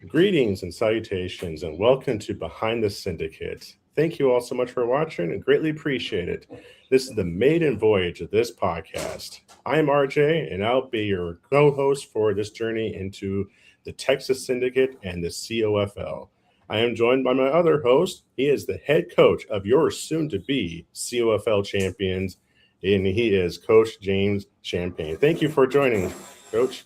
Greetings and salutations, and welcome to Behind the Syndicate. Thank you all so much for watching and greatly appreciate it. This is the maiden voyage of this podcast. I'm RJ, and I'll be your co host for this journey into the Texas Syndicate and the COFL. I am joined by my other host. He is the head coach of your soon to be COFL champions, and he is Coach James Champagne. Thank you for joining, Coach.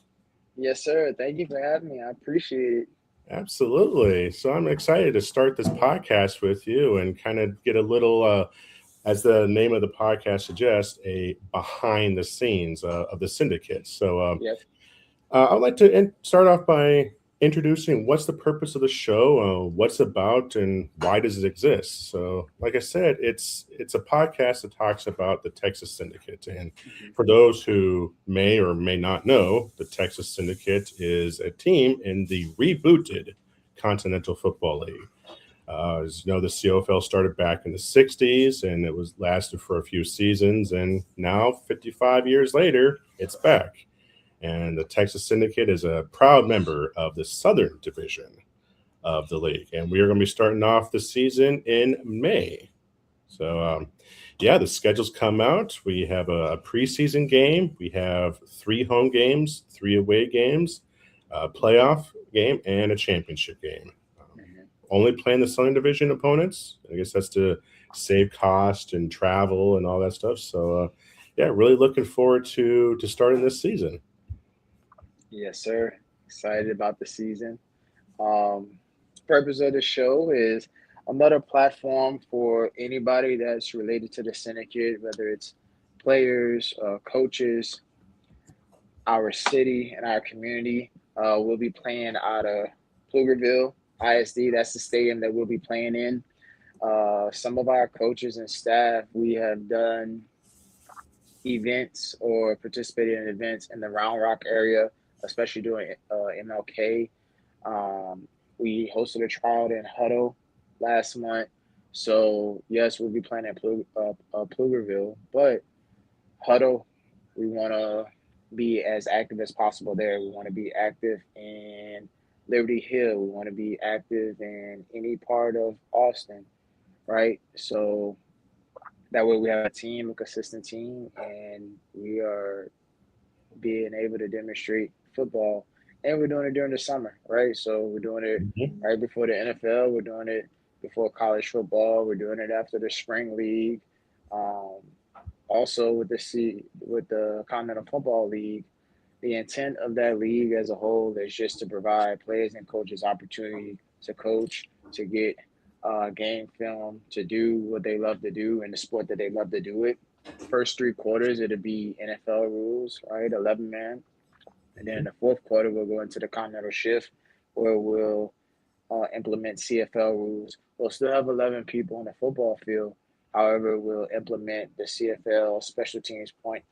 Yes, sir. Thank you for having me. I appreciate it. Absolutely. So I'm excited to start this podcast with you and kind of get a little, as the name of the podcast suggests, a behind the scenes of the syndicate. So Yep. I'd like to start off by introducing what's the purpose of the show, what's it about, and why does it exist. So, like I said, it's a podcast that talks about the Texas Syndicate. And for those who may or may not know, the Texas Syndicate is a team in the rebooted Continental Football League. As you know, the COFL started back in the 60s and it was lasted for a few seasons. And now, 55 years later, it's back. And the Texas Syndicate is a proud member of the Southern Division of the league. And we are going to be starting off the season in May. So, yeah, the schedules come out. We have a preseason game. We have 3 home games, 3 away games, a playoff game, and a championship game. Only playing the Southern Division opponents. I guess that's to save cost and travel and all that stuff. So, yeah, really looking forward to starting this season. Yes, sir. Excited about the season. Purpose of the show is another platform for anybody that's related to the syndicate, whether it's players, coaches, our city, and our community. We'll be playing out of Pflugerville ISD. That's the stadium that we'll be playing in. Some of our coaches and staff, we have done events or participated in events in the Round Rock area, especially during MLK. We hosted a trial in Hutto last month. So, yes, we'll be playing at Pflugerville, but Hutto, we want to be as active as possible there. We want to be active in Liberty Hill. We want to be active in any part of Austin, right? So that way we have a team, a consistent team, and we are being able to demonstrate football. And we're doing it during the summer, right? So we're doing it Mhm. right before the NFL. We're doing it before college football. We're doing it after the spring league. Um, Also with the Continental Football League, the intent of that league as a whole is just to provide players and coaches opportunity to coach, to get game film, to do what they love to do in the sport that they love to do it. First 3 quarters, it'll be NFL rules, right? 11 man. And then in the fourth quarter, we'll go into the continental shift where we'll implement CFL rules. We'll still have 11 people on the football field. However, we'll implement the CFL special teams point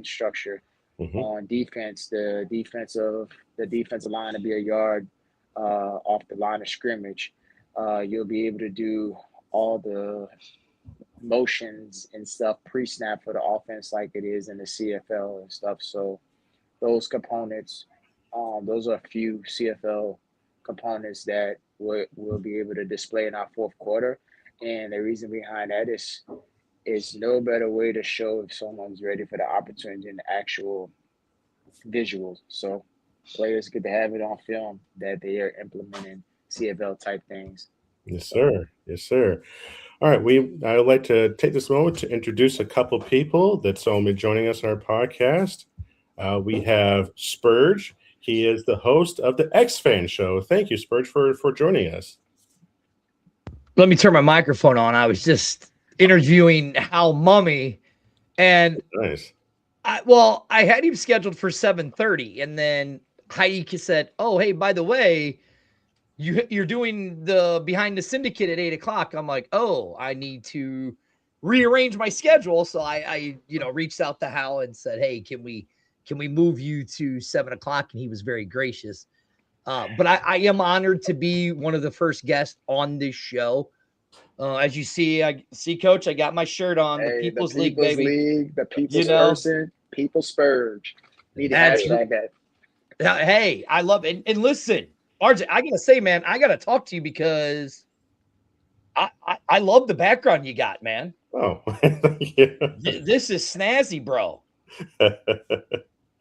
structure Mhm. on defense. The defensive line to be a yard off the line of scrimmage. You'll be able to do all the motions and stuff pre-snap for the offense like it is in the CFL and stuff. So those components, those are a few CFL components that we'll be able to display in our fourth quarter. And the reason behind that is no better way to show if someone's ready for the opportunity than the actual visuals. So players get to have it on film that they are implementing CFL type things. Yes, So sir. Yes, sir. All right, I would like to take this moment to introduce a couple people that's only joining us on our podcast. We have Spurge. He is the host of the X Fan Show. Thank you, Spurge, for joining us. Let me turn my microphone on. I was just interviewing Hal Mummy, and Nice. I had him scheduled for 7:30, and then Heike said, "Oh, hey, by the way, you're doing the Behind the Syndicate at 8 o'clock." I'm like, "Oh, I need to rearrange my schedule." So I reached out to Hal and said, "Hey, can we move you to 7 o'clock?" And he was very gracious. But I am honored to be one of the first guests on this show. As you see, Coach, I got my shirt on, the hey, the People's League, people's baby. league, the You people's know, person, people spurge. Need to that's hashtag that. hey, I love it. And listen, RJ, I gotta say, man, I gotta talk to you because I love the background you got, man. Oh, yeah. This is snazzy, bro.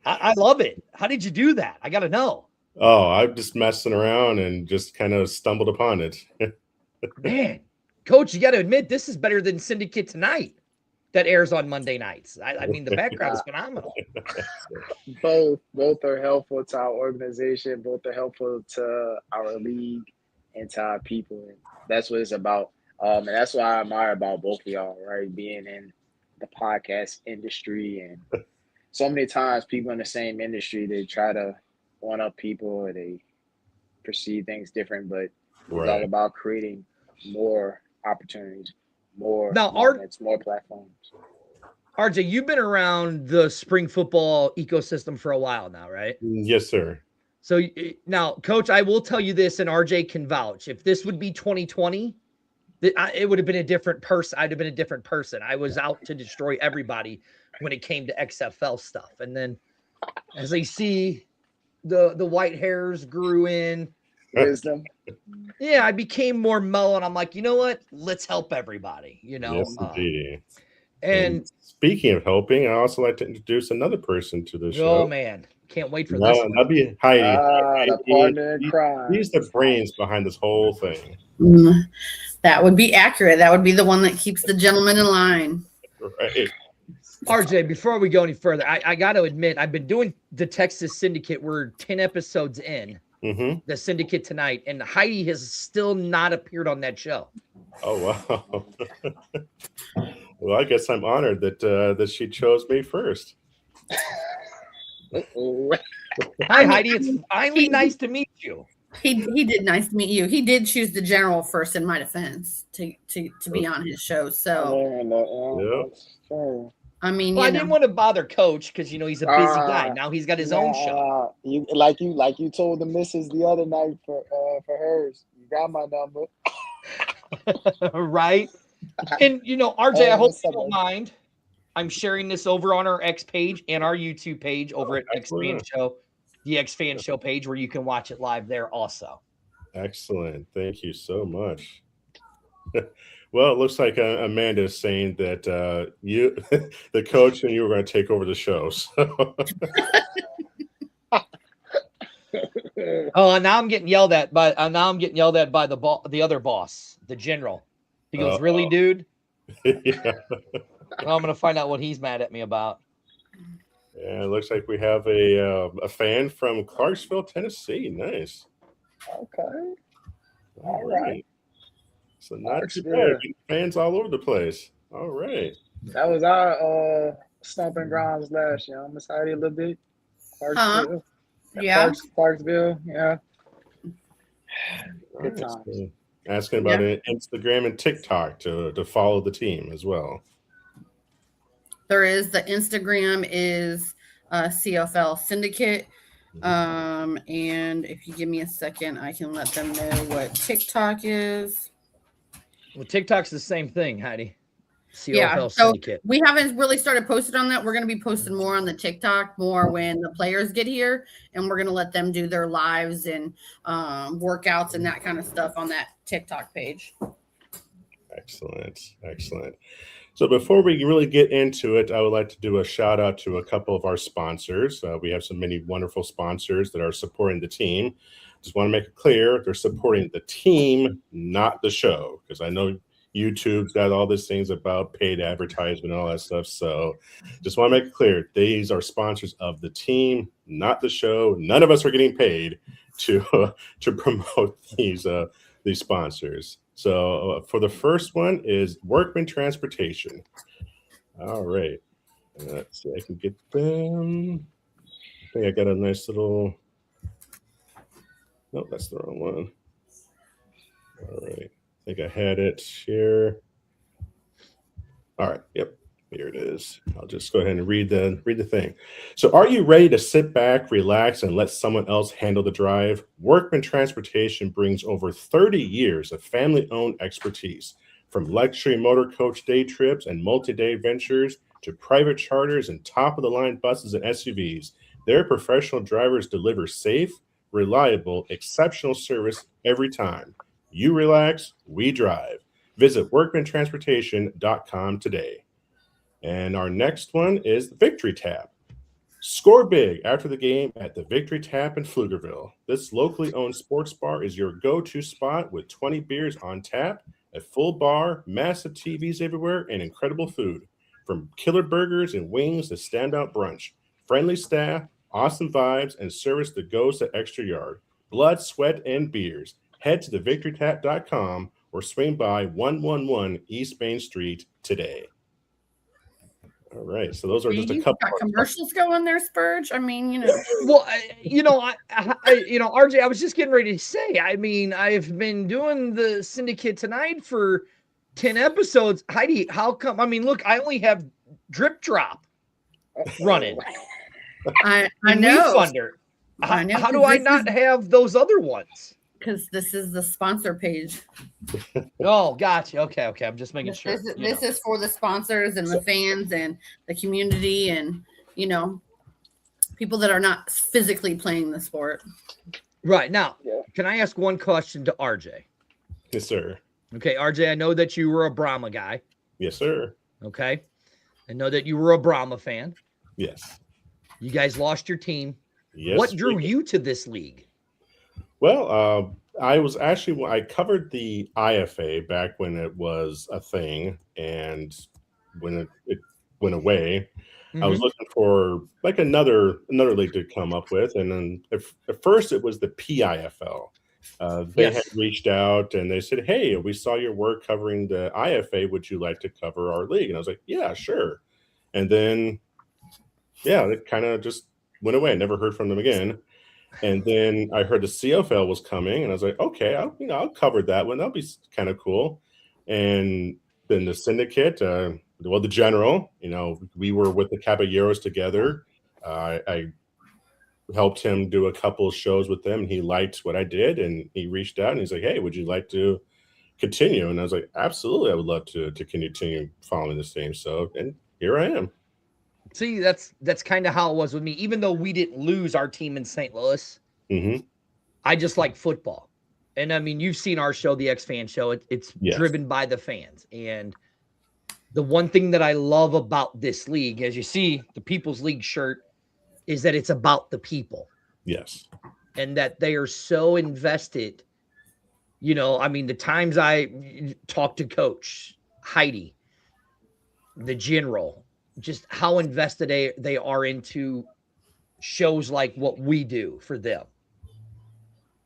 I love it. How did you do that? I gotta know. Oh, I'm just messing around and just kind of stumbled upon it. Man, Coach, you gotta admit this is better than Syndicate Tonight that airs on Monday nights. I mean, the background is phenomenal. Both are helpful to our organization. Both are helpful to our league and to our people. And that's what it's about. And that's what I admire about both of y'all, right? Being in the podcast industry, and so many times people in the same industry, they try to one up people or they perceive things different, but it's all about creating more opportunities, more moments, more platforms. RJ, you've been around the spring football ecosystem for a while now, right? Yes, sir. So now, Coach, I will tell you this, and RJ can vouch. If this would be 2020, it would have been a different person. I'd have been a different person. I was out to destroy everybody when it came to XFL stuff. And then as I see the white hairs grew in, wisdom. Yeah, I became more mellow, and I'm like, you know what? Let's help everybody, you know? Yes, indeed. And speaking of helping, I also like to introduce another person to the show. Oh, man. Can't wait for this one. That'd be Heidi. The partner in crime. He's the brains behind this whole thing. That would be accurate. That would be the one that keeps the gentleman in line. Right. RJ, before we go any further, I got to admit, I've been doing the Texas Syndicate. We're 10 episodes in. The Syndicate Tonight, and Heidi has still not appeared on that show. Oh, wow. Well, I guess I'm honored that she chose me first. Hi, Heidi. It's finally nice to meet you. He did nice to meet you. He did choose the general first, in my defense, to be on his show. So, I mean, Well, I didn't want to bother Coach because he's a busy guy. Now he's got his own show. You told the missus the other night for hers. You got my number, right? And RJ, I hope you don't mind. I'm sharing this over on our X page and our YouTube page over at X Fan Show, the X Fan Show page, where you can watch it live there also. Excellent. Thank you so much. Well, it looks like Amanda is saying that you, the coach, and you were going to take over the show. So. Oh, now I'm getting yelled at by the other boss, the general. He goes, "Really, dude?" Yeah. Well, I'm going to find out what he's mad at me about. Yeah, it looks like we have a fan from Clarksville, Tennessee. Nice. Okay. All right. So not too bad. Fans all over the place. All right. That was our stomping grounds last year. I'm excited a little bit. Clarksville. Yeah. Clarksville. Yeah. Good Right. times. So asking about Instagram and TikTok to follow the team as well. There is the Instagram is CFL Syndicate. And if you give me a second, I can let them know what TikTok is. Well, TikTok's the same thing, Heidi. CFL Syndicate. We haven't really started posting on that. We're going to be posting more on the TikTok more when the players get here, and we're going to let them do their lives and workouts and that kind of stuff on that TikTok page. Excellent. So before we really get into it, I would like to do a shout out to a couple of our sponsors. We have so many wonderful sponsors that are supporting the team. Just want to make it clear, they're supporting the team, not the show, because I know YouTube's got all these things about paid advertisement and all that stuff. So just want to make it clear, these are sponsors of the team, not the show. None of us are getting paid to promote these sponsors. So for the first one is Workman Transportation. All right. Let's see, I can get them. I think I got a nice little. Nope, that's the wrong one. All right. I think I had it here. All right. Yep. Here it is. I'll just go ahead and read the thing. So are you ready to sit back, relax, and let someone else handle the drive? Workman Transportation brings over 30 years of family-owned expertise, from luxury motor coach day trips and multi-day ventures to private charters and top-of-the-line buses and SUVs. Their professional drivers deliver safe, reliable, exceptional service every time. You relax, we drive. Visit workmantransportation.com today. And our next one is the Victory Tap. Score big after the game at the Victory Tap in Pflugerville. This locally owned sports bar is your go-to spot with 20 beers on tap, a full bar, massive TVs everywhere, and incredible food. From killer burgers and wings to standout brunch. Friendly staff, awesome vibes, and service that goes the extra yard. Blood, sweat, and beers. Head to thevictorytap.com or swing by 111 East Main Street today. All right, so those are just a couple got commercials going there, Spurge. I mean, Well, RJ, I was just getting ready to say. I mean, I've been doing the Syndicate tonight for 10 episodes. Heidi, how come? I mean, look, I only have Drip Drop running. I know. Thunder. How do I not have those other ones? Because this is the sponsor page. Oh, gotcha. Okay. I'm just making sure. This is for the sponsors and the fans and the community and, people that are not physically playing the sport. Right. Now, Can I ask one question to RJ? Yes, sir. Okay, RJ, I know that you were a Brahma guy. Yes, sir. Okay. I know that you were a Brahma fan. Yes. You guys lost your team. Yes. What drew you to this league? Well, I covered the IFA back when it was a thing, and when it went away, I was looking for like another league to come up with, and then at first it was the PIFL. They had reached out and they said, "Hey, we saw your work covering the IFA. Would you like to cover our league?" And I was like, "Yeah, sure." And then, it kind of just went away. I never heard from them again. And then I heard the CFL was coming, and I was like, "Okay, I'll cover that one. That'll be kind of cool." And then the Syndicate, the General, we were with the Caballeros together. I helped him do a couple of shows with them. He liked what I did, and he reached out and he's like, "Hey, would you like to continue?" And I was like, "Absolutely, I would love to continue following the same." So, and here I am. See, that's kind of how it was with me. Even though we didn't lose our team in St. Louis, I just like football. And I mean, you've seen our show, the X-Fan Show. It's driven by the fans. And the one thing that I love about this league, as you see, the People's League shirt, is that it's about the people. Yes. And that they are so invested. I mean, the times I talk to Coach, Heidi, the General, just how invested they are into shows like what we do for them.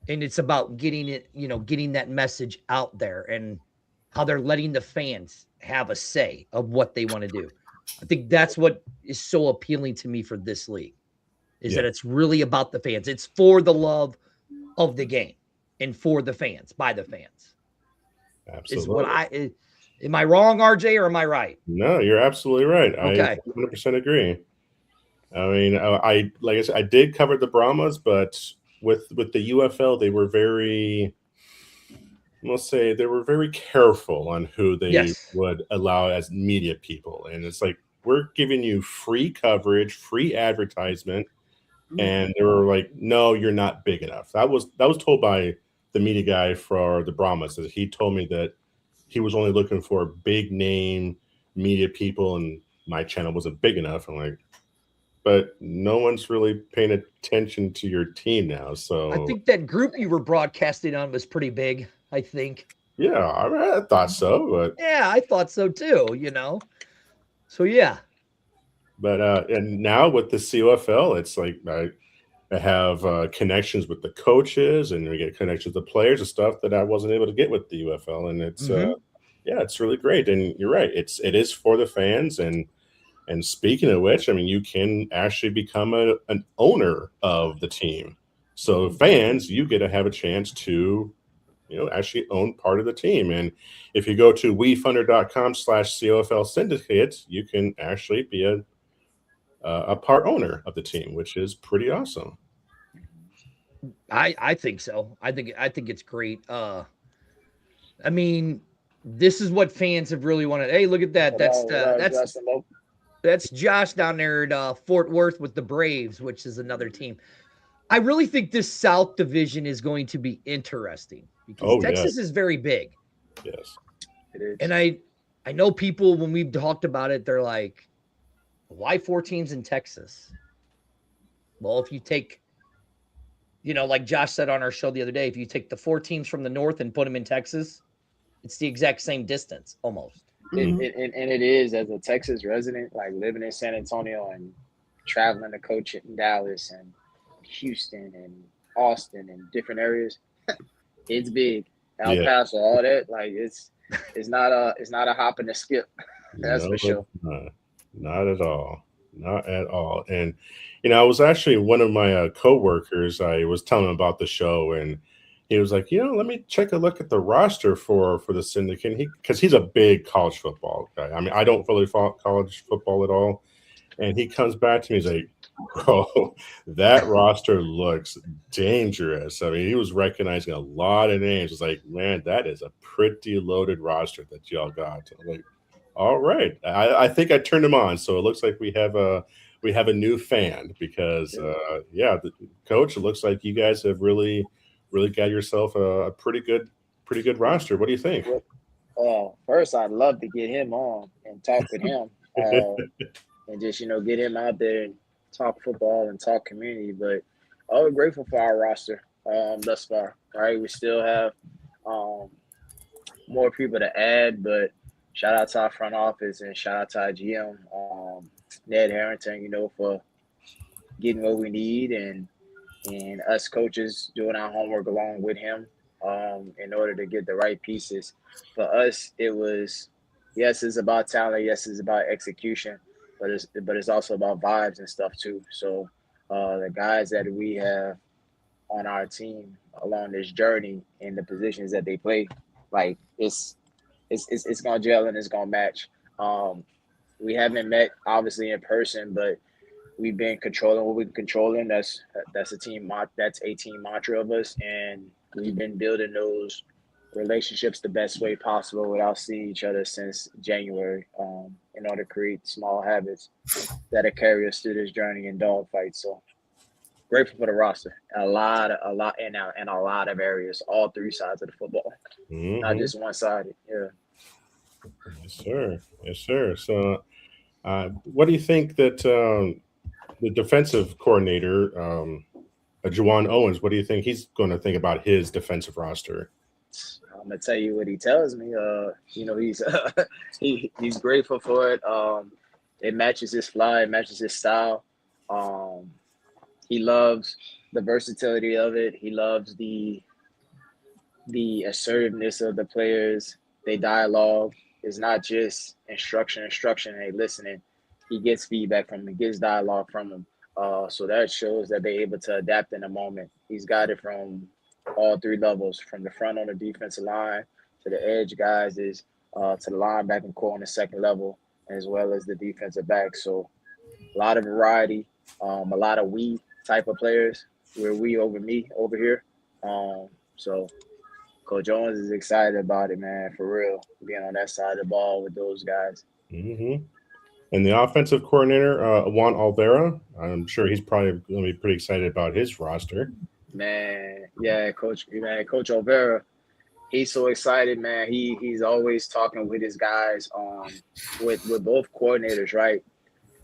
And it's about getting that message out there and how they're letting the fans have a say of what they want to do. I think that's what is so appealing to me for this league, is that it's really about the fans. It's for the love of the game and for the fans, by the fans. Absolutely. Am I wrong, RJ, or am I right? No, you're absolutely right. Okay. I 100% agree. I mean, like I said, I did cover the Brahmas, but with the UFL, they were very careful on who they would allow as media people. And it's like, we're giving you free coverage, free advertisement. And they were like, "No, you're not big enough." That was told by the media guy for the Brahmas. He told me that he was only looking for big name media people, and my channel wasn't big enough. I'm like, but no one's really paying attention to your team now. So I think that group you were broadcasting on was pretty big, I think. Yeah, I thought so, but yeah, I thought so too, So yeah. But and now with the COFL, it's like I have connections with the coaches, and we get connections with the players and stuff that I wasn't able to get with the UFL, and it's it's really great. And you're right, it is for the fans. And speaking of which, I mean, you can actually become an owner of the team. So fans, you get to have a chance to actually own part of the team. And if you go to wefunder.com/COFL Syndicate, you can actually be a part owner of the team, which is pretty awesome. I think so. I think it's great. I mean, this is what fans have really wanted. Hey, look at that. That's Josh down there at Fort Worth with the Braves, which is another team. I really think this South division is going to be interesting because Texas is very big. Yes. It is. And I know people, when we've talked about it, they're like, why 4 teams in Texas? Well, if you take, like Josh said on our show the other day, if you take the 4 teams from the north and put them in Texas, it's the exact same distance almost. And it is, as a Texas resident, like living in San Antonio and traveling to coach in Dallas and Houston and Austin and different areas, it's big. El Paso, all that, like it's not a hop and a skip. That's for sure. Not at all. Not at all. And I was actually, one of my coworkers, I was telling him about the show, and he was like, let me check a look at the roster for the Syndicate, because he's a big college football guy. I mean, I don't really follow college football at all. And he comes back to me, he's like, bro, that roster looks dangerous. I mean, he was recognizing a lot of names. It's like, man, that is a pretty loaded roster that y'all got. I'm like, all right. I think I turned him on. So it looks like we have a new fan, because the coach, it looks like you guys have really got yourself a pretty good roster. What do you think? First, I'd love to get him on and talk with him. And just, get him out there and talk football and talk community. But we're grateful for our roster thus far. Right, we still have more people to add, but shout out to our front office and shout out to our GM, Ned Harrington, for getting what we need, and us coaches doing our homework along with him in order to get the right pieces. For us, it was, yes, it's about talent. Yes, it's about execution. But it's also about vibes and stuff too. So the guys that we have on our team along this journey in the positions that they play, like it's gonna gel and it's gonna match. We haven't met obviously in person, but we've been controlling what we're controlling. That's a team mantra of us, and we've been building those relationships the best way possible without seeing each other since January, in order to create small habits that'll carry us through this journey in dogfights. So grateful for the roster. A lot in a lot of areas, all 3 sides of the football, not just one sided. Yeah. Yes, sir. So what do you think that the defensive coordinator, Juwan Owens, what do you think he's going to think about his defensive roster? I'm gonna tell you what he tells me. He's grateful for it. It matches his fly, it matches his style. He loves the versatility of it. He loves the assertiveness of the players. They dialogue. It's not just instruction, hey, listening. He gets feedback from them, gets dialogue from them. So that shows that they're able to adapt in the moment. He's got it from all 3 levels, from the front on the defensive line to the edge guys, to the linebacker core on the second level, as well as the defensive back. So a lot of variety, a lot of we type of players. We're we over me over here. So Coach Owens is excited about it, man, for real, being on that side of the ball with those guys. Mm-hmm. And the offensive coordinator, Juan Olvera, I'm sure he's probably going to be pretty excited about his roster. Man, yeah, Coach Olvera, he's so excited, man. He's always talking with his guys, with both coordinators, right?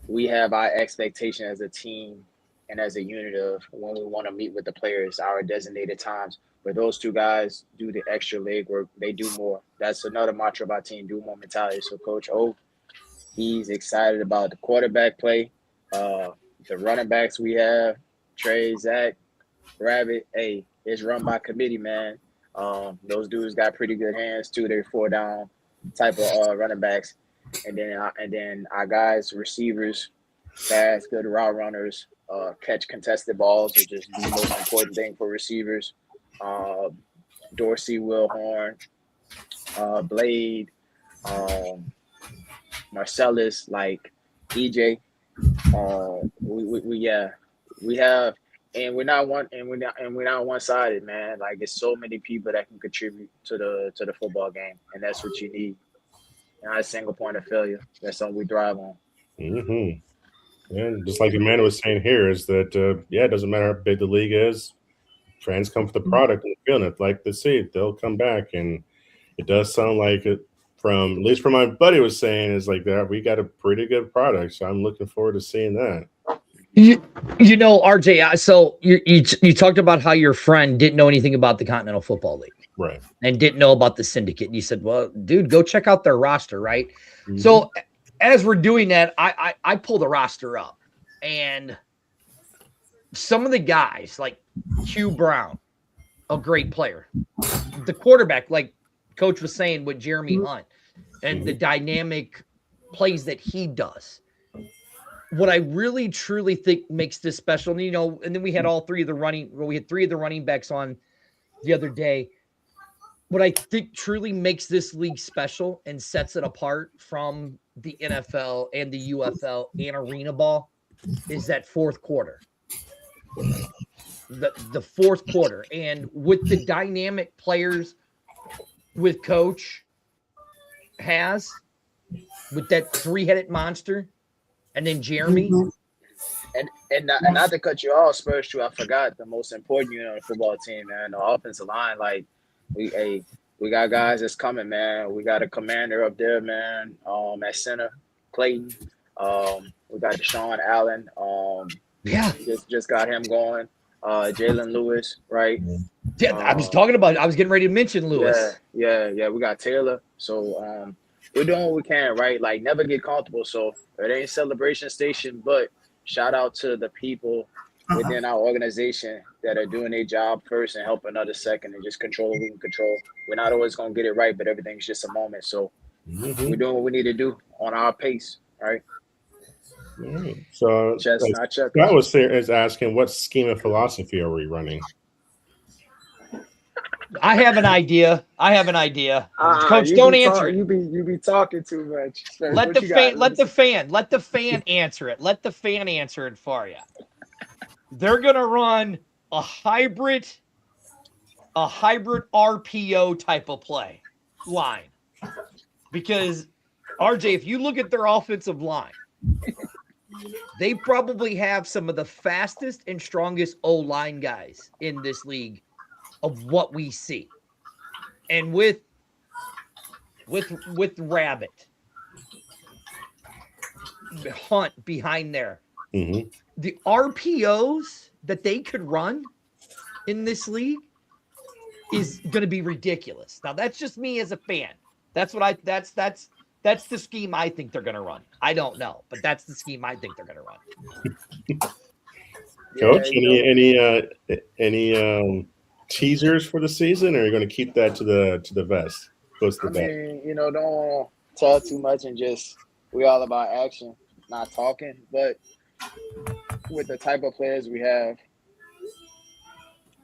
We have our expectation as a team and as a unit of when we want to meet with the players, our designated times. Where those 2 guys do the extra leg work, they do more. That's another mantra of our team, do more mentality. So Coach O, he's excited about the quarterback play, the running backs we have, Trey, Zach, Rabbit. Hey, it's run by committee, man. Those dudes got pretty good hands too. They're 4 down type of running backs, and then our guys, receivers, fast, good route runners, catch contested balls, which is the most important thing for receivers. Dorsey, Will Horn, Blade, Marcellus, like EJ. We have. And we're not one-sided, man. Like, there's so many people that can contribute to the football game, and that's what you need. Not a single point of failure. That's something we thrive on. Mm-hmm. And just like Amanda was saying here, is that it doesn't matter how big the league is. Fans come for the product and feeling it, like to see it, they'll come back. And it does sound like it, from at least from my buddy was saying, is like that we got a pretty good product. So I'm looking forward to seeing that. You know, RJ, so you talked about how your friend didn't know anything about the Continental Football League. Right. And didn't know about the syndicate. And you said, well, dude, go check out their roster, right? Mhm. So as we're doing that, I pull the roster up. And some of the guys, like Hugh Brown, a great player. The quarterback, like Coach was saying with Jeremy Hunt, and the dynamic plays that he does. What I really truly think makes this special, and, you know, and then we had three of the running backs on the other day. What I think truly makes this league special and sets it apart from the NFL and the UFL and arena ball is that fourth quarter. The fourth quarter. And with the dynamic players with Coach has, with that three-headed monster, and then Jeremy. And not to cut you off, Spurs, too, I forgot the most important unit on the football team, man, the offensive line. Like, we got guys that's coming, man. We got a commander up there, man, at center, Clayton. We got Deshaun Allen. Just got him going. Jalen Lewis, right? Yeah, I was getting ready to mention Lewis. Yeah. We got Taylor. So we're doing what we can, right? Like, never get comfortable. So it ain't celebration station, but shout out to the people within our organization that are doing their job first and helping others second, and just control what we can control. We're not always going to get it right, but everything's just a moment. So we're doing what we need to do on our pace, right? So Scott was asking, what scheme of philosophy are we running? I have an idea. Coach, don't answer it. You be talking too much. So let the fan answer it. Let the fan answer it for you. They're gonna run a hybrid RPO type of play line. Because RJ, if you look at their offensive line, they probably have some of the fastest and strongest O-line guys in this league of what we see. And with Rabbit, Hunt behind there, the RPOs that they could run in this league is going to be ridiculous. Now, that's just me as a fan. That's the scheme I think they're going to run. I don't know, but that's the scheme I think they're going to run. Coach, any teasers for the season, or are you going to keep that to the vest? Close to the vest? Don't want to talk too much and just, we all about action, not talking. But with the type of players we have,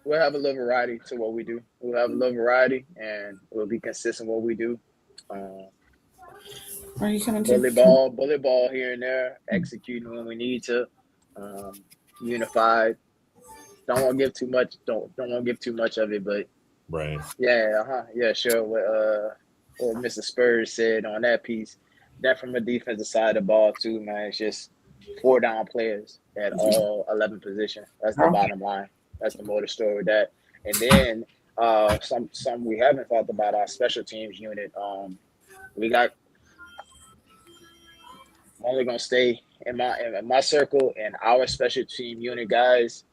we'll have a little variety to what we do. We'll have a little variety, and we'll be consistent what we do. Are you coming to bullet ball here and there, executing when we need to. Unified. Don't want to give too much. Don't want to give too much of it, but right. Yeah, sure. What Mr. Spurs said on that piece. That from the defensive side of the ball too, man. It's just 4 down players at all 11 positions. That's the bottom line. That's the motor story with that. And then some we haven't talked about, our special teams unit. We got. I'm only gonna stay in my circle, and our special team unit guys.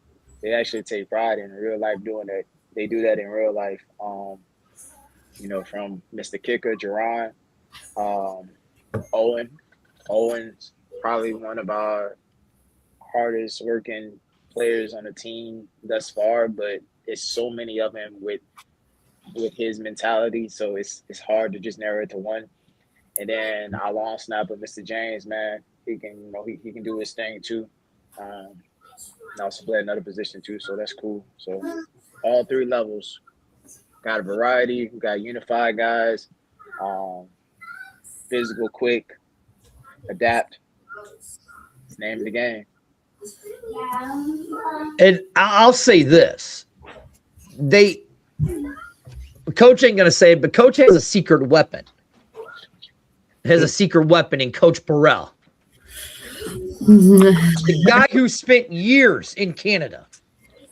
They actually take pride in real life doing that. They do that in real life. From Mr. Kicker, Jerron, Owen. Owen's probably one of our hardest working players on the team thus far, but it's so many of them with his mentality, so it's hard to just narrow it to one. And then our long snapper, Mr. James, man, he can do his thing too. And also play another position too, so that's cool. So all 3 levels, got a variety. We got unified guys, physical, quick, adapt. It's the name of the game. And I'll say this: Coach ain't gonna say it, but Coach has a secret weapon. In Coach Burrell. The guy who spent years in Canada,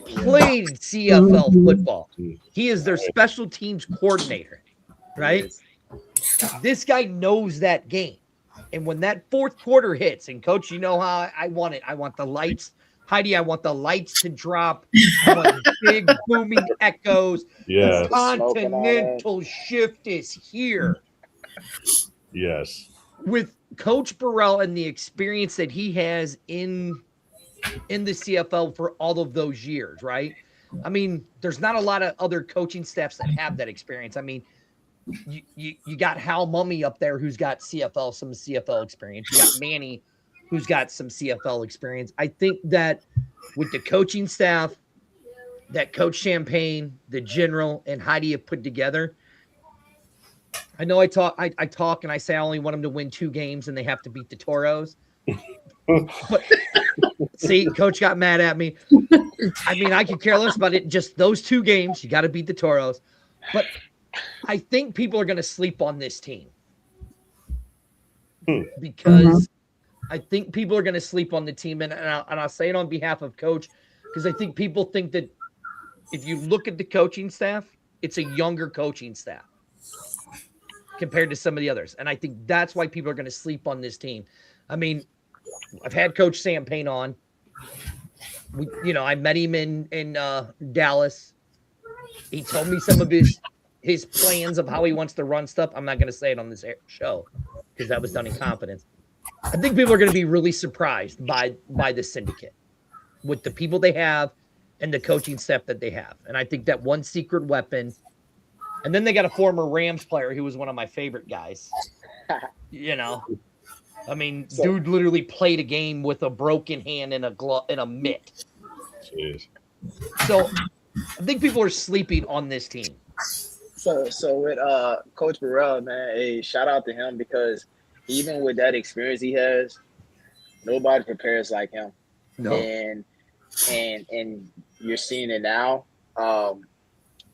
played CFL football. He is their special teams coordinator, right? This guy knows that game. And when that fourth quarter hits, and coach, you know how I want it. I want the lights. Heidi, I want the lights to drop. I want big booming echoes. Yeah. The continental shift is here. Yes. With Coach Burrell and the experience that he has in the CFL for all of those years, right? I mean, there's not a lot of other coaching staffs that have that experience. I mean, you got Hal Mummy up there who's got some CFL experience. You got Manny who's got some CFL experience. I think that with the coaching staff that Coach Champagne, the general, and Heidi have put together, I know I talk and I say I only want them to win 2 games and they have to beat the Toros. But see, coach got mad at me. I mean, I could care less about it. Just those 2 games, you got to beat the Toros. But I think people are going to sleep on this team because I think people are going to sleep on the team. And I'll say it on behalf of coach, because I think people think that if you look at the coaching staff, it's a younger coaching staff compared to some of the others. And I think that's why people are going to sleep on this team. I mean, I've had Coach Champagne on. I met him in Dallas. He told me some of his plans of how he wants to run stuff. I'm not going to say it on this show because that was done in confidence. I think people are going to be really surprised by the syndicate with the people they have and the coaching staff that they have. And I think that one secret weapon, and then they got a former Rams player who was one of my favorite guys. I mean, dude literally played a game with a broken hand and a mitt. Jeez. So I think people are sleeping on this team. So with Coach Burrell, man, hey, shout out to him because even with that experience he has, nobody prepares like him. No. And you're seeing it now.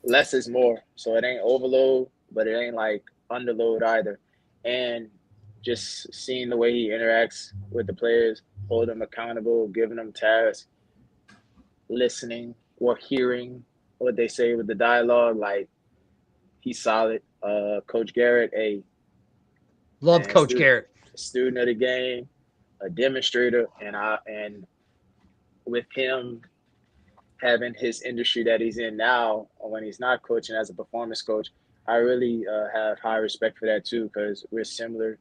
Less is more. So it ain't overload, but it ain't like underload either. And just seeing the way he interacts with the players, hold them accountable, giving them tasks, listening or hearing what they say with the dialogue, like he's solid. Coach Garrett, Love Coach Garrett. Student of the game, a demonstrator, and with him having his industry that he's in now, when he's not coaching as a performance coach, I really have high respect for that too, because we're similar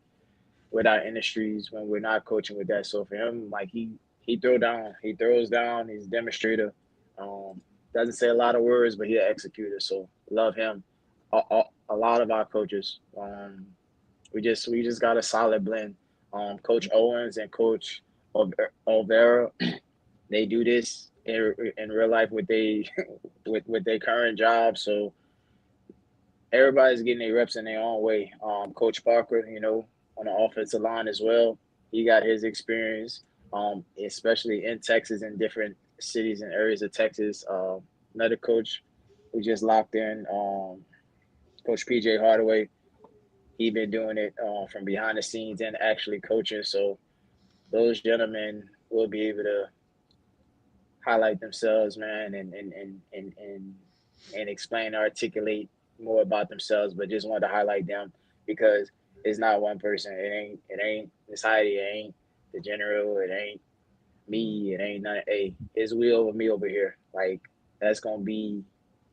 with our industries when we're not coaching with that. So for him, like he throws down, he's a demonstrator. Doesn't say a lot of words, but he's an executor. So love him. A lot of our coaches, we just got a solid blend. Coach Owens and Coach Olvera, they do this in real life with their current job. So everybody's getting their reps in their own way. Coach Parker, on the offensive line as well, he got his experience, especially in Texas and different cities and areas of Texas. Another coach we just locked in, Coach PJ Hardaway. He been doing it from behind the scenes and actually coaching. So those gentlemen will be able to highlight themselves, man, and explain, articulate more about themselves. But just wanted to highlight them because it's not one person. It ain't Miss Heidi. It ain't the general. It ain't me. It ain't none. It's we over me over here. Like that's gonna be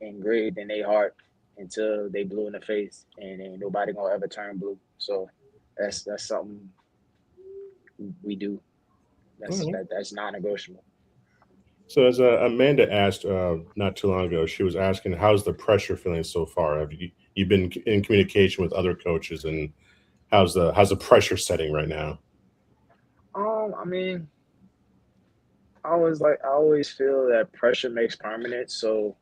engraved in their heart until they blue in the face, and ain't nobody gonna ever turn blue. So that's something we do. That's non-negotiable. So as Amanda asked not too long ago, she was asking, how's the pressure feeling so far? Have you been in communication with other coaches, and how's the pressure setting right now? I mean, I always feel that pressure makes permanent. So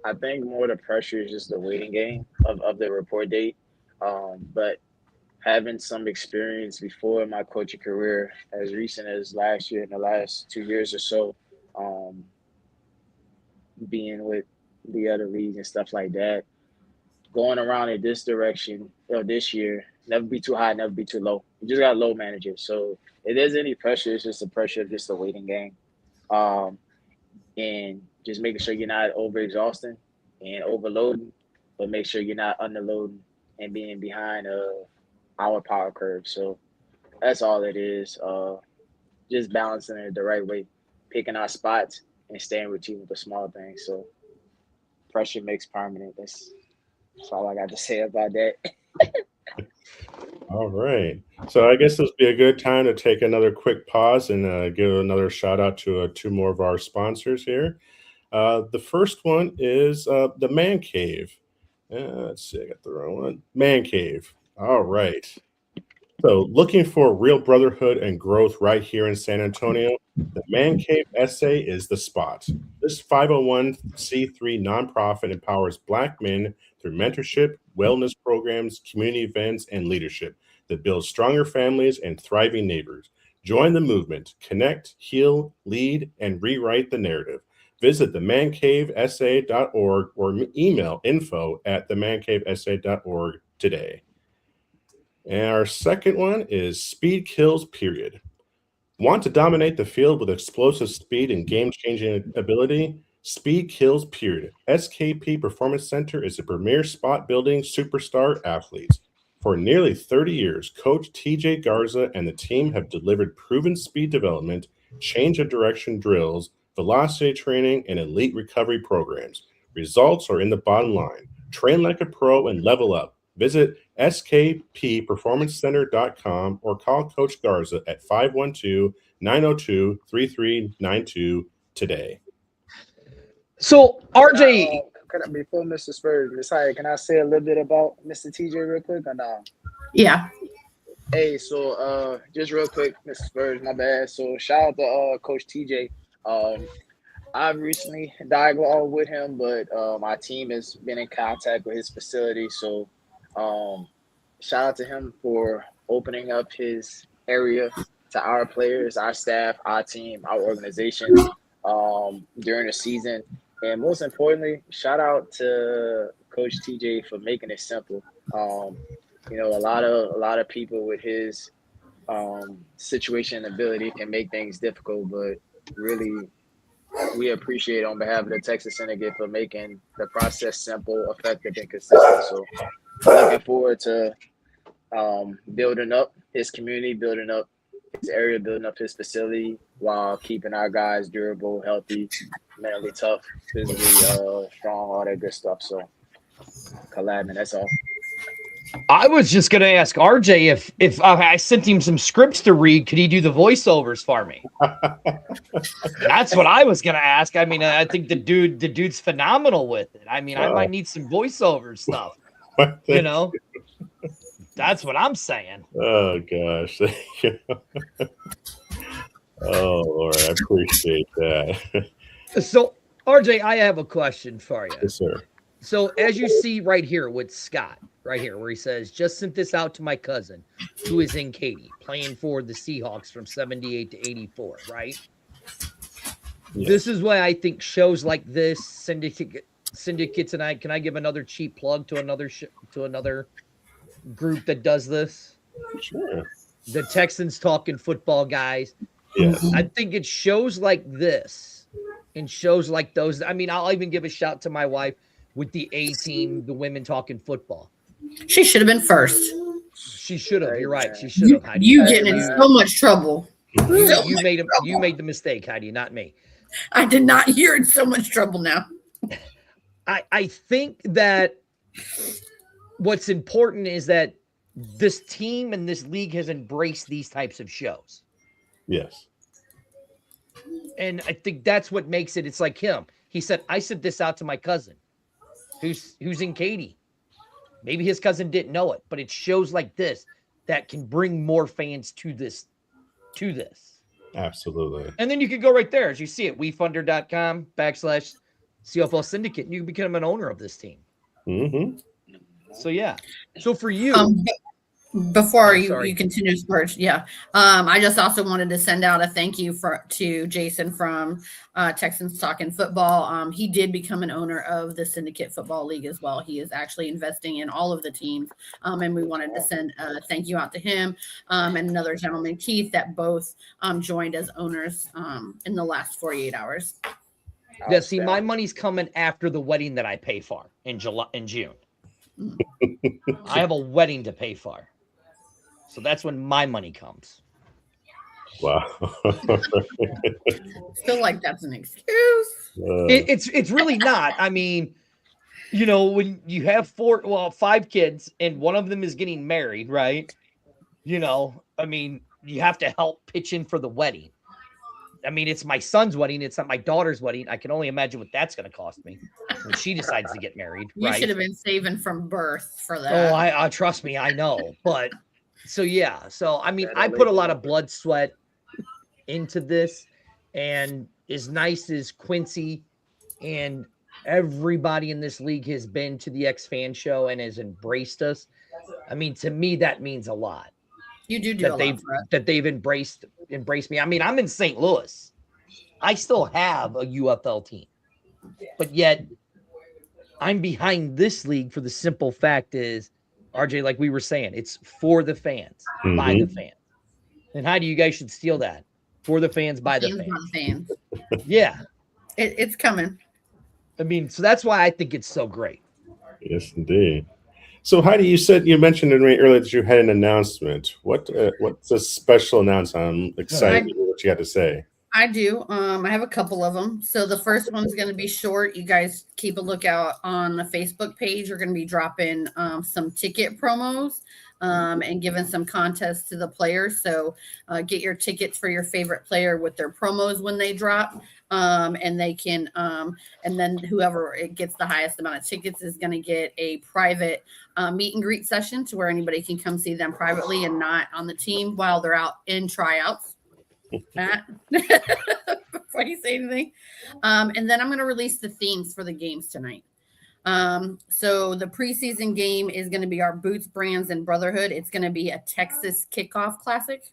I think more the pressure is just the waiting game of the report date. But having some experience before in my coaching career, as recent as last year, in the last 2 years or so, being with the other leagues and stuff like that, going around in this direction, this year, never be too high, never be too low. You just got load managers. So if there's any pressure, it's just a pressure of just a waiting game. And just making sure you're not overexhausting and overloading, but make sure you're not underloading and being behind our power curve. So that's all it is. Just balancing it the right way, picking our spots and staying routine with the small things. So pressure makes permanent. That's all I got to say about that. All right. So I guess this would be a good time to take another quick pause and give another shout out to two more of our sponsors here. The first one is the Man Cave. Let's see, I got the wrong one. Man Cave. All right. So looking for real brotherhood and growth right here in San Antonio, the Man Cave SA is the spot. This 501c3 nonprofit empowers Black men through mentorship, wellness programs, community events, and leadership that builds stronger families and thriving neighbors. Join the movement, connect, heal, lead, and rewrite the narrative. Visit themancavesa.org or email info@themancavesa.org today. And our second one is Speed Kills, period. Want to dominate the field with explosive speed and game-changing ability? Speed Kills, period. SKP Performance Center is a premier spot building superstar athletes. For nearly 30 years, Coach TJ Garza and the team have delivered proven speed development, change of direction drills, velocity training, and elite recovery programs. Results are in the bottom line. Train like a pro and level up. Visit skpperformancecenter.com or call Coach Garza at 512-902-3392 today. So, RJ, Before Mr. Spurs, Miss Hyatt, can I say a little bit about Mr. TJ real quick? Or no? Yeah. Hey, so just real quick, Mr. Spurs, my bad. So shout out to Coach TJ. I've recently dialogued with him, but my team has been in contact with his facility. So shout out to him for opening up his area to our players, our staff, our team, our organization during the season. And most importantly, shout out to Coach TJ for making it simple. You know, a lot of people with his situation and ability can make things difficult, but really we appreciate on behalf of the Texas Syndicate for making the process simple, effective, and consistent. So looking forward to building up his community, building up his area, building up his facility while keeping our guys durable, healthy, mentally tough, physically strong, all that good stuff. So collabing, that's all. I was just going to ask RJ if I sent him some scripts to read, could he do the voiceovers for me? That's what I was going to ask. I mean, I think the dude's phenomenal with it. I mean, I might need some voiceover stuff. You know, that's what I'm saying. Oh gosh. Oh Lord, I appreciate that. So, RJ, I have a question for you. Yes, sir. So, as you see right here with Scott, right here, where he says, just sent this out to my cousin, who is in Katy, playing for the Seahawks from 78 to 84, right? Yes. This is why I think shows like this, Syndicate tonight. Can I give another cheap plug to another group that does this? Sure. The Texans Talking Football guys. Yes. I think it shows like this and shows like those. I mean, I'll even give a shout to my wife with the A-team, the Women Talking Football. She should have been first. She should have. You're right. She should have. Heidi. You getting in so much trouble. You made the mistake, Heidi, not me. I did not. You're in so much trouble now. I think that what's important is that this team and this league has embraced these types of shows. Yes. And I think that's what makes it. It's like him. He said, I sent this out to my cousin who's in Katy. Maybe his cousin didn't know it, but it shows like this that can bring more fans to this. Absolutely. And then you can go right there as you see it, wefunder.com/CFL Syndicate, and you can become an owner of this team. Mm-hmm. So, yeah. So for you, Before Oh, you, sorry. you continue, Splurge, yeah. I just also wanted to send out a thank you to Jason from Texans Talking Football. He did become an owner of the Syndicate Football League as well. He is actually investing in all of the teams, and we wanted to send a thank you out to him and another gentleman, Keith, that both joined as owners in the last 48 hours. Yeah, see, my money's coming after the wedding that I pay for in June. I have a wedding to pay for. So that's when my money comes. Wow. Feel like that's an excuse. It's really not. I mean, you know, when you have 5 kids and one of them is getting married, right? You know, I mean, you have to help pitch in for the wedding. I mean, it's my son's wedding. It's not my daughter's wedding. I can only imagine what that's going to cost me when she decides to get married. You should have been saving from birth for that. Oh, I trust me, I know. But so yeah, so I mean, I put a lot of blood, sweat into this, and as nice as Quincy and everybody in this league has been to the X Fan Show and has embraced us, I mean, to me that means a lot. You do a lot that they've embraced me. I mean, I'm in St. Louis. I still have a UFL team, but yet I'm behind this league for the simple fact is, RJ, like we were saying, it's for the fans, by the fans. And how do you guys should steal that? For the fans, by the fans. Yeah. It's coming. I mean, so that's why I think it's so great. Yes, indeed. So Heidi, you mentioned earlier that you had an announcement. What's a special announcement? I'm excited to hear what you got to say. I do. I have a couple of them. So the first one's going to be short. You guys keep a lookout on the Facebook page. We're going to be dropping some ticket promos and giving some contests to the players. So get your tickets for your favorite player with their promos when they drop. And they can, and then whoever it gets the highest amount of tickets is going to get a private meet and greet session to where anybody can come see them privately and not on the team while they're out in tryouts. Matt, before you say anything. And then I'm going to release the themes for the games tonight. So the preseason game is going to be our Boots, Brands, and Brotherhood. It's going to be a Texas kickoff classic.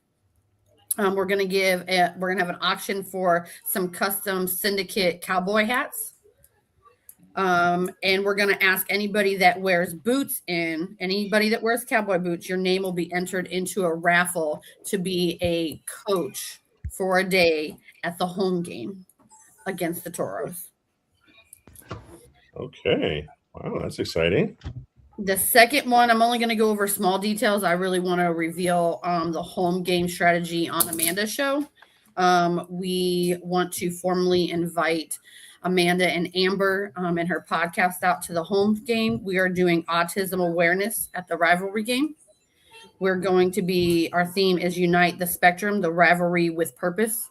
We're going to have an auction for some custom Syndicate cowboy hats. And we're going to ask anybody that wears boots anybody that wears cowboy boots, your name will be entered into a raffle to be a coach for a day at the home game against the Toros. Okay. Wow, that's exciting. The second one, I'm only going to go over small details. I really want to reveal the home game strategy on Amanda's show. We want to formally invite Amanda and Amber and her podcast out to the home game. We are doing autism awareness at the rivalry game. We're going to be, our theme is Unite the Spectrum, the rivalry with purpose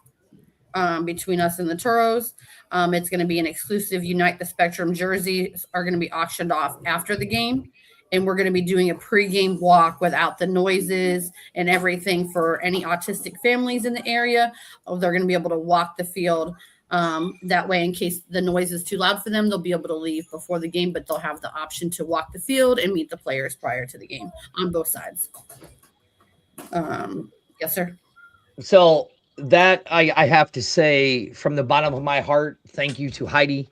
between us and the Toros. It's going to be an exclusive Unite the Spectrum jerseys are going to be auctioned off after the game. And we're going to be doing a pregame walk without the noises and everything for any autistic families in the area. They're going to be able to walk the field. That way, in case the noise is too loud for them, they'll be able to leave before the game, but they'll have the option to walk the field and meet the players prior to the game on both sides. Yes, sir. So that I have to say from the bottom of my heart, thank you to Heidi.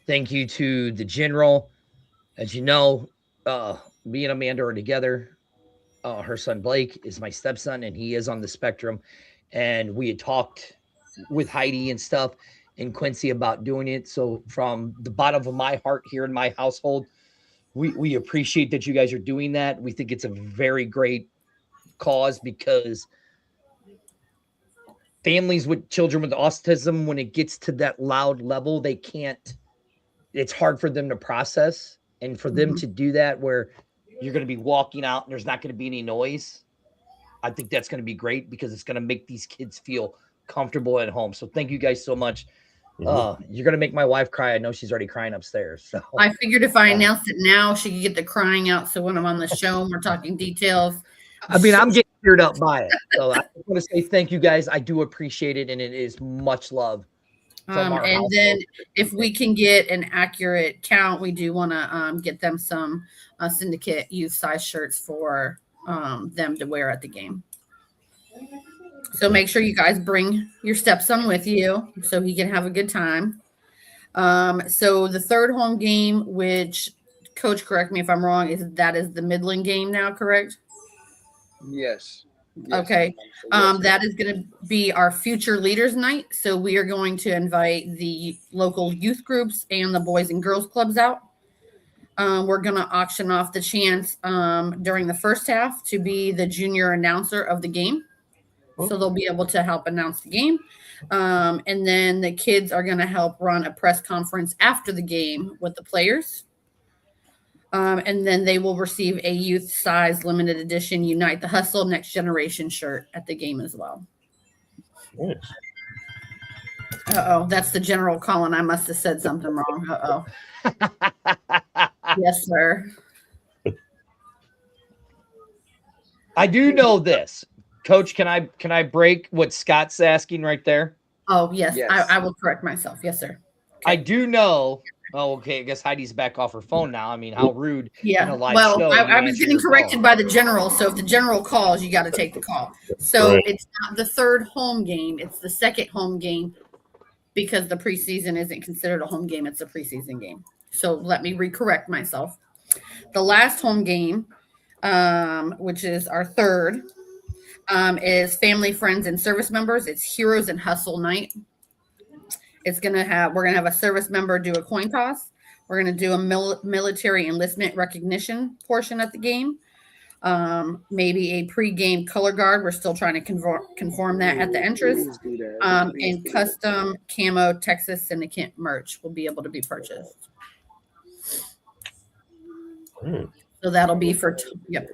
Thank you to the general. As you know, me and Amanda are together. Her son Blake is my stepson, and he is on the spectrum. And we had talked with Heidi and stuff and Quincy about doing it. So from the bottom of my heart here in my household, we appreciate that you guys are doing that. We think it's a very great cause because families with children with autism, when it gets to that loud level, it's hard for them to process. And for them to do that where you're going to be walking out and there's not going to be any noise, I think that's going to be great because it's going to make these kids feel comfortable at home. So thank you guys so much. You're going to make my wife cry. I know she's already crying upstairs. So I figured if I announced it now, she could get the crying out. So when I'm on the show and we're talking details. I mean, I'm getting teared up by it. So I just want to say thank you guys. I do appreciate it. And it is much love. And then if we can get an accurate count, we do want to get them some Syndicate youth size shirts for them to wear at the game. So make sure you guys bring your stepson with you so he can have a good time. So the third home game, which Coach, correct me if I'm wrong, is the Midland game now, correct? Yes. Okay. That is going to be our future leaders night. So we are going to invite the local youth groups and the boys and girls clubs out. We're going to auction off the chance during the first half to be the junior announcer of the game. So they'll be able to help announce the game. And then the kids are going to help run a press conference after the game with the players. And then they will receive a youth size limited edition Unite the Hustle Next Generation shirt at the game as well. Nice. Uh-oh, that's the general calling. I must have said something wrong. Uh-oh. Yes, sir. I do know this. Coach, can I break what Scott's asking right there? Oh, yes. I will correct myself. Yes, sir. Okay. I do know. Oh, okay. I guess Heidi's back off her phone now. I mean, how rude. Yeah. In a live Well, show, I was getting corrected by the general. So if the general calls, you got to take the call. So Right. It's not the third home game. It's the second home game because the preseason isn't considered a home game. It's a preseason game. So let me recorrect myself. The last home game, which is our third, is family, friends, and service members. It's Heroes and Hustle Night. We're gonna have a service member do a coin toss. We're gonna do a military enlistment recognition portion at the game. Maybe a pre-game color guard. We're still trying to conform that at the entrance. And custom camo Texas Syndicate merch will be able to be purchased. So that'll be for yep.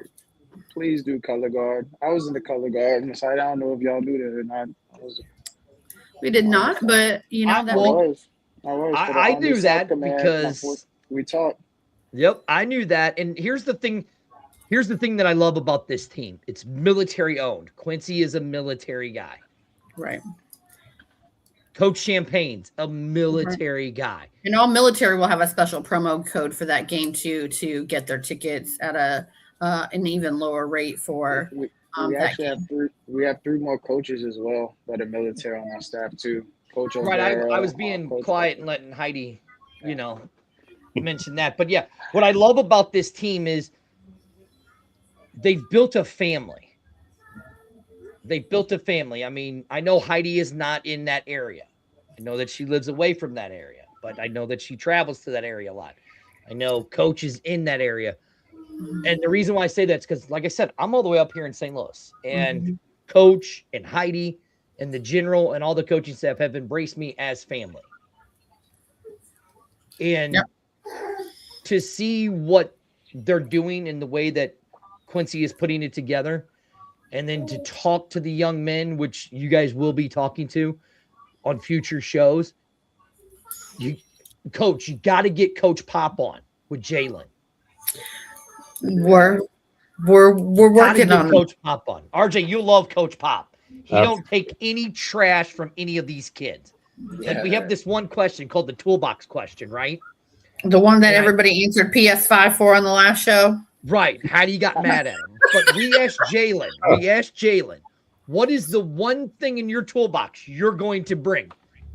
Please do color guard. I was in the color guard, so I don't know if y'all do that or not. We did not, but you know that. I knew that because we taught. Yep, I knew that. And here's the thing that I love about this team. It's military owned. Quincy is a military guy. Right. Coach Champagne's a military guy. And all military will have a special promo code for that game too to get their tickets at an even lower rate for we actually have three more coaches as well that are military on our staff too. Coach right, I was being quiet and letting Heidi, mention that. But yeah, what I love about this team is they've built a family. I mean, I know Heidi is not in that area. I know that she lives away from that area, but I know that she travels to that area a lot. I know Coach is in that area. And the reason why I say that is because, like I said, I'm all the way up here in St. Louis. And Coach and Heidi and the general and all the coaching staff have embraced me as family. And to see what they're doing in the way that Quincy is putting it together, and then to talk to the young men, which you guys will be talking to on future shows. Coach, you got to get Coach Pop on with Jalen. We're working on Coach Pop on. RJ, you love Coach Pop. He don't take any trash from any of these kids. Yeah. And we have this one question called the toolbox question, right? The one that everybody answered PS5 for on the last show. Right. Heidi got mad at him. But we asked Jalen, what is the one thing in your toolbox you're going to bring?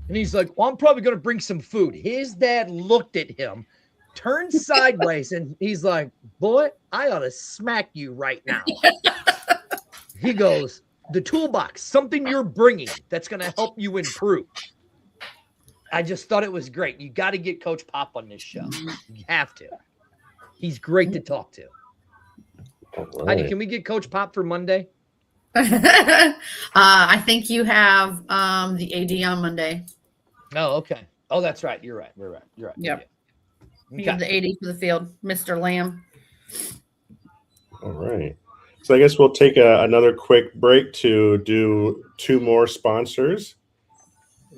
And he's like, well, I'm probably going to bring some food. His dad looked at him, turned sideways, and he's like, boy, I ought to smack you right now. He goes, the toolbox, something you're bringing that's going to help you improve. I just thought it was great. You got to get Coach Pop on this show. You have to. He's great to talk to. Right. Heidi, can we get Coach Pop for Monday? I think you have the AD on Monday. Oh, okay. Oh, that's right. You're right. You're right. Yep. Okay. You have the AD for the field, Mr. Lamb. All right. So I guess we'll take another quick break to do two more sponsors.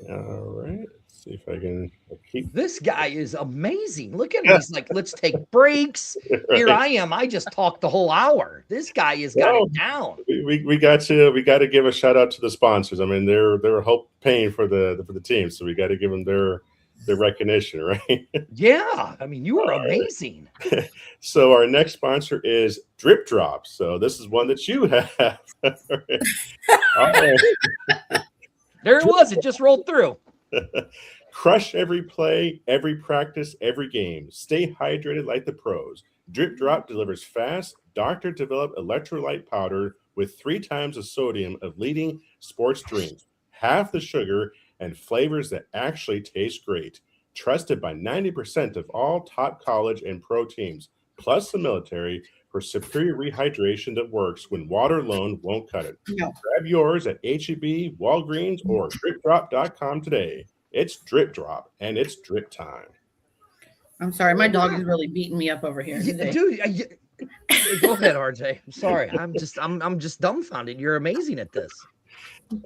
All right. Let's see if I can keep. This guy is amazing. Look at him. He's like, let's take breaks. Right. Here I am. I just talked the whole hour. This guy has got it down. We got to give a shout out to the sponsors. I mean, they're paying for the team, so we got to give them their the recognition, right? Yeah, I mean, you are amazing. So our next sponsor is Drip Drop. So this is one that you have. All right. There it was. It just rolled through. Crush every play, every practice, every game. Stay hydrated like the pros. Drip Drop delivers fast, doctor-developed electrolyte powder with 3 times the sodium of leading sports drinks, half the sugar, and flavors that actually taste great. Trusted by 90% of all top college and pro teams, plus the military, for superior rehydration that works when water alone won't cut it. No. Grab yours at HEB, Walgreens, or dripdrop.com today. It's Drip Drop, and it's drip time. I'm sorry, my dog is really beating me up over here today. Dude, go ahead, RJ. I'm sorry. I'm just dumbfounded. You're amazing at this.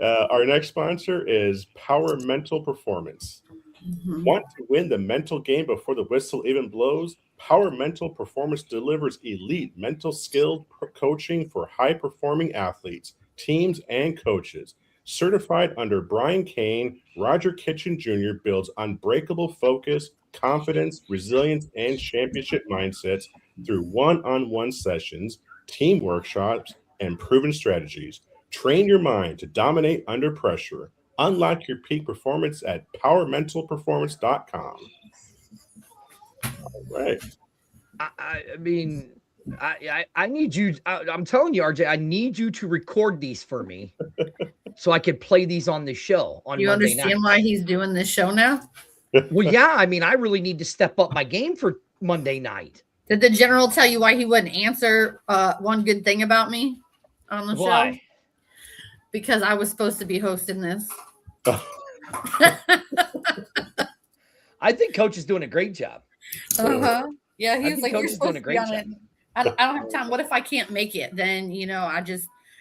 Our next sponsor is Power Mental Performance. Mhm. Want to win the mental game before the whistle even blows? Power Mental Performance delivers elite mental skill coaching for high-performing athletes, teams, and coaches. Certified under Brian Kane, Roger Kitchen Jr. builds unbreakable focus, confidence, resilience, and championship mindsets through one-on-one sessions, team workshops, and proven strategies. Train your mind to dominate under pressure. Unlock your peak performance at powermentalperformance.com. All right. I mean, I need you. I'm telling you, RJ, I need you to record these for me so I could play these on the show on You Monday understand night. why he's doing this show now? Well, yeah. I mean, I really need to step up my game for Monday night. Did the general tell you why he wouldn't answer one good thing about me on the show? Why? Because I was supposed to be hosting this. I think Coach is doing a great job. Uh-huh. Yeah, he I was think like, Coach "You're is doing supposed a to be great on job. it." I don't have time. What if I can't make it? Then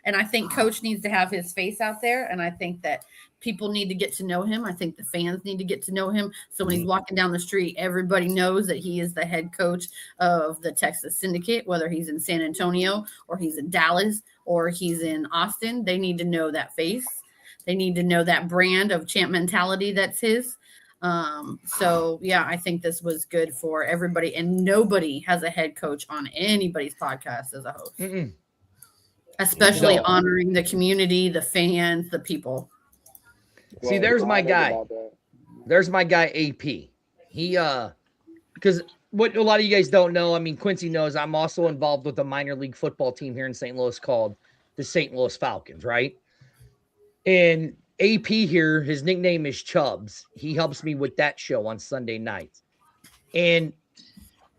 and I think Coach needs to have his face out there, and I think that people need to get to know him. I think the fans need to get to know him. So when he's walking down the street, everybody knows that he is the head coach of the Texas Syndicate, whether he's in San Antonio or he's in Dallas or he's in Austin. They need to know that face. They need to know that brand of champ mentality that's his. So yeah, I think this was good for everybody, and nobody has a head coach on anybody's podcast as a host, especially No. honoring the community, the fans, the people. See, there's my guy. There's my guy AP. He because what a lot of you guys don't know, I mean, Quincy knows I'm also involved with a minor league football team here in St. Louis called the St. Louis Falcons, right? And AP here, his nickname is Chubbs. He helps me with that show on Sunday nights. And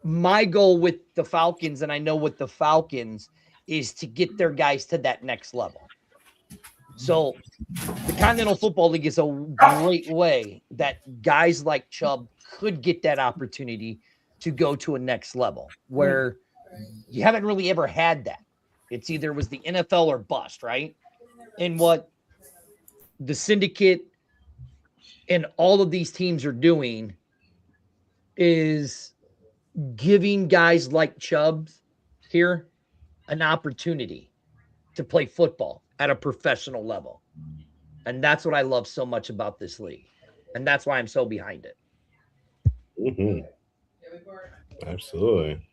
my goal with the Falcons, and I know with the Falcons, is to get their guys to that next level. So the Continental Football League is a great way that guys like Chubb could get that opportunity to go to a next level where you haven't really ever had that. It's either was the NFL or bust, right? And what the Syndicate and all of these teams are doing is giving guys like Chubbs here an opportunity to play football at a professional level. And that's what I love so much about this league. And that's why I'm so behind it. Mm-hmm. Absolutely.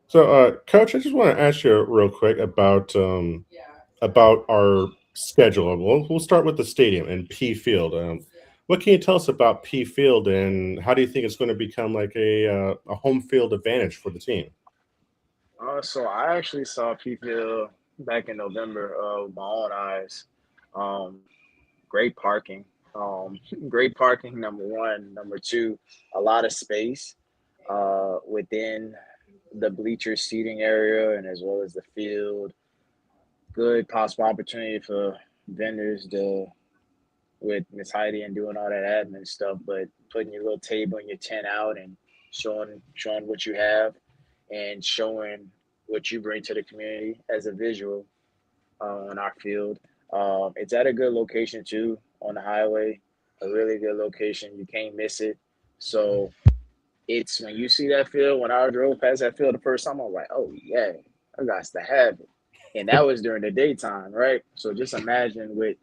So, Coach, I just want to ask you real quick about our schedule. We'll start with the stadium and P Field. What can you tell us about P Field, and how do you think it's going to become like a home field advantage for the team? So I actually saw P Field back in November with my own eyes. Great parking. Great parking, number one. Number two, a lot of space within the bleacher seating area and as well as the field. Good possible opportunity for vendors to, with Miss Heidi and doing all that admin stuff, but putting your little table and your tent out and showing what you have and showing what you bring to the community as a visual on our field. It's at a good location too, on the highway, a really good location. You can't miss it. So it's when you see that field, when I drove past that field the first time, I was like, oh yeah, I got to have it. And that was during the daytime, right? So just imagine with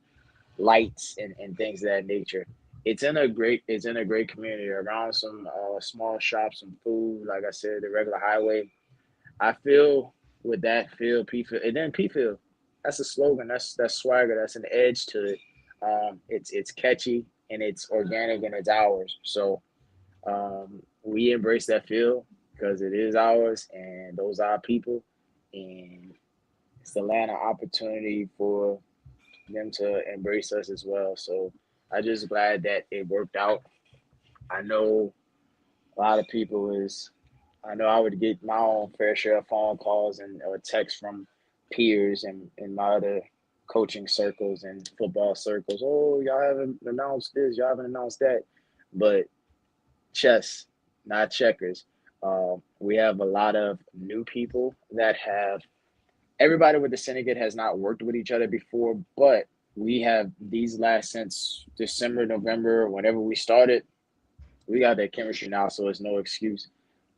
lights and things of that nature. it's in a great community around some small shops, some food. Like I said, the regular highway. I feel with that field, P field, and then P field. That's a slogan. That's swagger. That's an edge to it. It's catchy and it's organic and it's ours. So we embrace that field because it is ours and those are our people, and it's the land of opportunity for them to embrace us as well. So I'm just glad that it worked out. I know a lot of people is. I know I would get my own fair share of phone calls and or texts from peers and in my other coaching circles and football circles. Oh, y'all haven't announced this, y'all haven't announced that. But chess, not checkers. We have a lot of new people that have. Everybody with the syndicate has not worked with each other before, but we have these last since December, November, whenever we started. We got that chemistry now, so it's no excuse.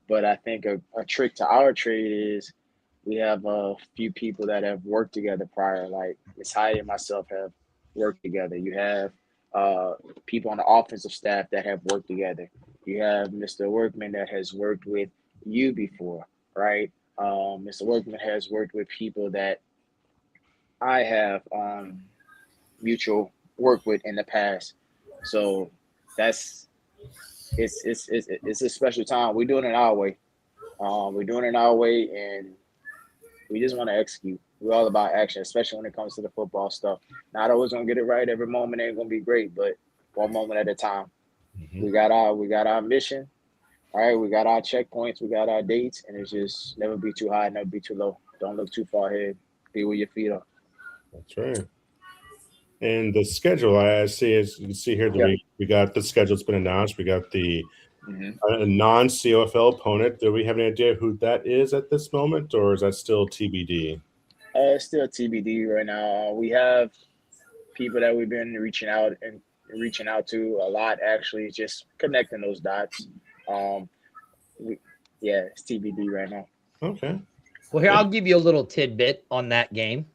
But I think a trick to our trade is we have a few people that have worked together prior, like Ms. Hyde and myself have worked together. You have people on the offensive staff that have worked together. You have Mr. Workman that has worked with you before, right? Mr. Workman has worked with people that I have mutual work with in the past. So it's a special time. We're doing it our way. And we just want to execute. We're all about action, especially when it comes to the football stuff. Not always gonna get it right. Every moment ain't gonna be great, but one moment at a time. Mm-hmm. We got our mission. All right, we got our checkpoints, we got our dates, and it's just never be too high, never be too low. Don't look too far ahead. Be where your feet are. That's right. And the schedule, I see, as you can see here, we got the schedule's been announced. We got the non-COFL opponent. Do we have any idea who that is at this moment, or is that still TBD? It's still TBD right now. We have people that we've been reaching out to a lot, actually, just connecting those dots. It's TBD right now. Okay. Well, here, I'll give you a little tidbit on that game.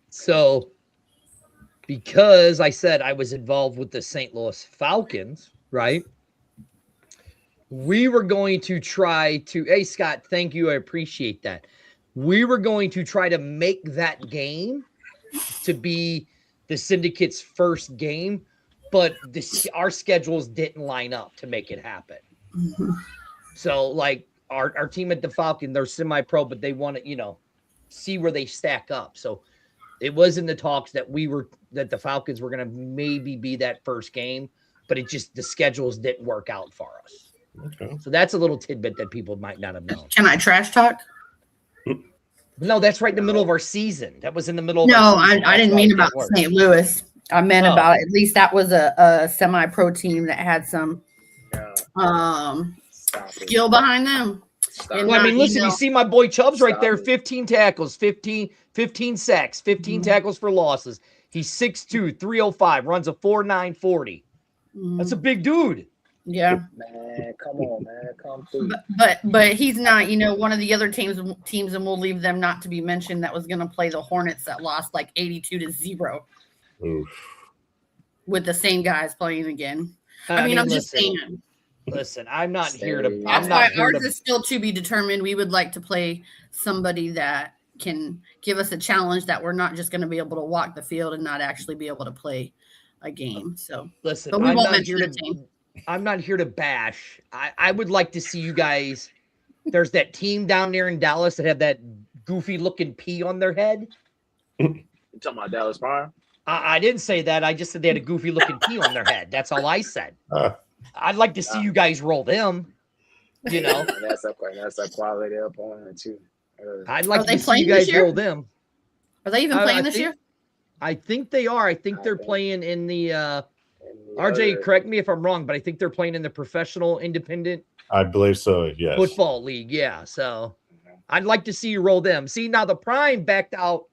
So, because I said I was involved with the St. Louis Falcons, right? We were going to try to, hey, Scott, thank you. I appreciate that. We were going to try to make that game to be the Syndicate's first game, but our schedules didn't line up to make it happen. Mm-hmm. So, like, our team at the Falcon, they're semi-pro, but they want to, see where they stack up. So, it was in the talks that the Falcons were going to maybe be that first game, but the schedules didn't work out for us. Okay. So that's a little tidbit that people might not have known. Can I trash talk? No, that's right in the middle of our season. That was in the middle of our season. I didn't mean about St. Louis. I meant about, at least that was a semi-pro team that had some skill behind them. Well, I mean, listen, you see my boy Chubbs right there, 15 tackles, 15 sacks, 15 tackles for losses. He's 6'2", 305, runs a 4.9 40. That's a big dude. Yeah. Man, come on, man. Come through. But he's not, one of the other teams, and we'll leave them not to be mentioned, that was going to play the Hornets that lost like 82-0. Oof. With the same guys playing again. I mean, I'm just saying. Listen, I'm not here to. That's why ours is still to be determined. We would like to play somebody that can give us a challenge that we're not just going to be able to walk the field and not actually be able to play a game. So listen, but we won't mention the team. I'm not here to bash. I would like to see you guys. There's that team down there in Dallas that have that goofy looking P on their head. You talking about Dallas Prime? I didn't say that. I just said they had a goofy looking P on their head. That's all I said. I'd like to see you guys roll them. That's a quality opponent too. I'd like to see you guys roll them. Are they even playing this year? I think they are. I think they're playing in the RJ, correct me if I'm wrong, but I think they're playing in the professional independent. I believe so, yes. Football league, yeah. So I'd like to see you roll them. See, now the Prime backed out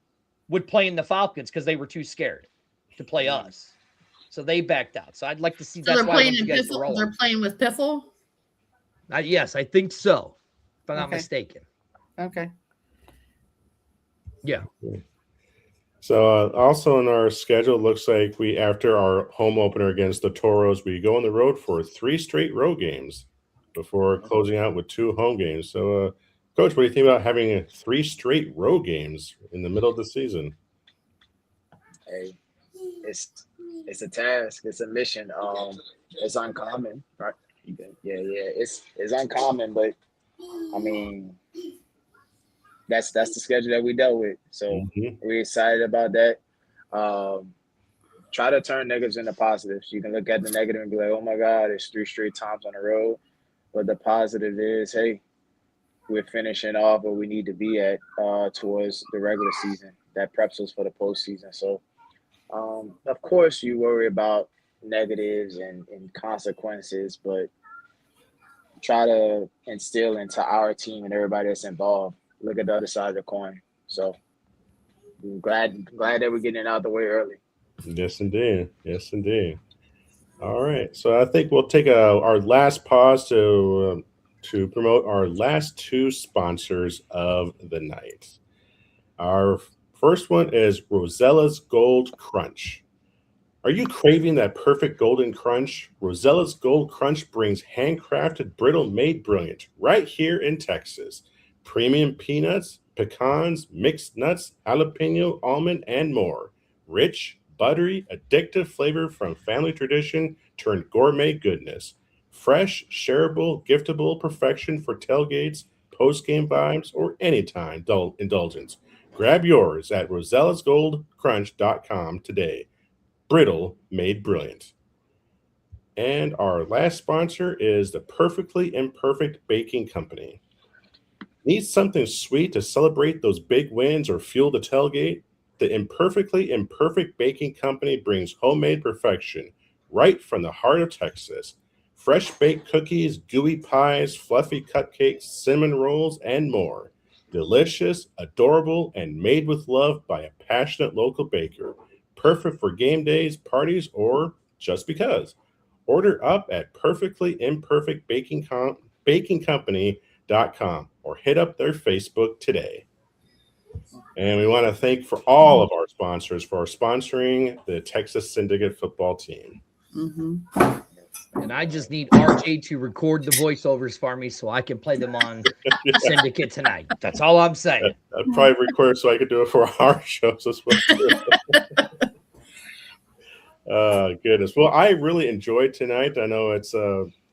would play in the Falcons because they were too scared to play us. So they backed out. So I'd like to see that. They're playing in Piffle. They're playing with Piffle? Yes, I think so. If I'm not mistaken. Okay. Yeah. So also in our schedule, looks like we after our home opener against the Toros, we go on the road for 3 straight road games before closing out with 2 home games. So, Coach, what do you think about having 3 straight road games in the middle of the season? Hey, it's a task. It's a mission. It's uncommon, right? Yeah. It's uncommon, but I mean, that's the schedule that we dealt with. So we're excited about that. Try to turn negatives into positives. You can look at the negative and be like, oh my God, it's 3 straight times on the road. But the positive is, hey, we're finishing off where we need to be at towards the regular season. That preps us for the postseason. So, of course, you worry about negatives and consequences, but try to instill into our team and everybody that's involved. Look at the other side of the coin. So, I'm glad that we're getting it out the way early. Yes, indeed. Yes, indeed. All right. So I think we'll take our last pause to promote our last 2 sponsors of the night. Our first one is Rosella's Gold Crunch. Are you craving that perfect golden crunch? Rosella's Gold Crunch brings handcrafted brittle made brilliant right here in Texas. Premium peanuts, pecans, mixed nuts, jalapeno, almond, and more. Rich, buttery, addictive flavor from family tradition turned gourmet goodness. Fresh, shareable, giftable perfection for tailgates, post-game vibes, or anytime indulgence. Grab yours at rosellasgoldcrunch.com today. Brittle made brilliant. And our last sponsor is the Perfectly Imperfect Baking Company. Need something sweet to celebrate those big wins or fuel the tailgate? The Imperfectly Imperfect Baking Company brings homemade perfection right from the heart of Texas. Fresh baked cookies, gooey pies, fluffy cupcakes, cinnamon rolls, and more. Delicious, adorable, and made with love by a passionate local baker. Perfect for game days, parties, or just because. Order up at perfectlyimperfectbakingcompany.com or hit up their Facebook today. And we want to thank for all of our sponsors for sponsoring the Texas Syndicate football team. And I just need RJ to record the voiceovers for me so I can play them on Syndicate tonight. That's all I'm saying. I'd probably record so I could do it for our shows as well. Goodness. Well, I really enjoyed tonight. I know it's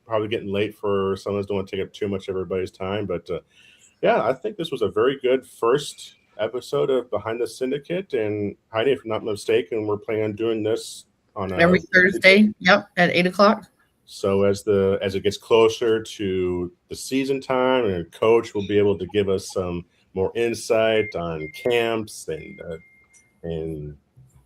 probably getting late for some of us. Don't want to take up too much of everybody's time, but yeah, I think this was a very good first episode of Behind the Syndicate. And Heidi, if I'm not mistaken, we're planning on doing this on every Thursday. Yep, at 8:00. So as it gets closer to the season time, and Coach will be able to give us some more insight on camps and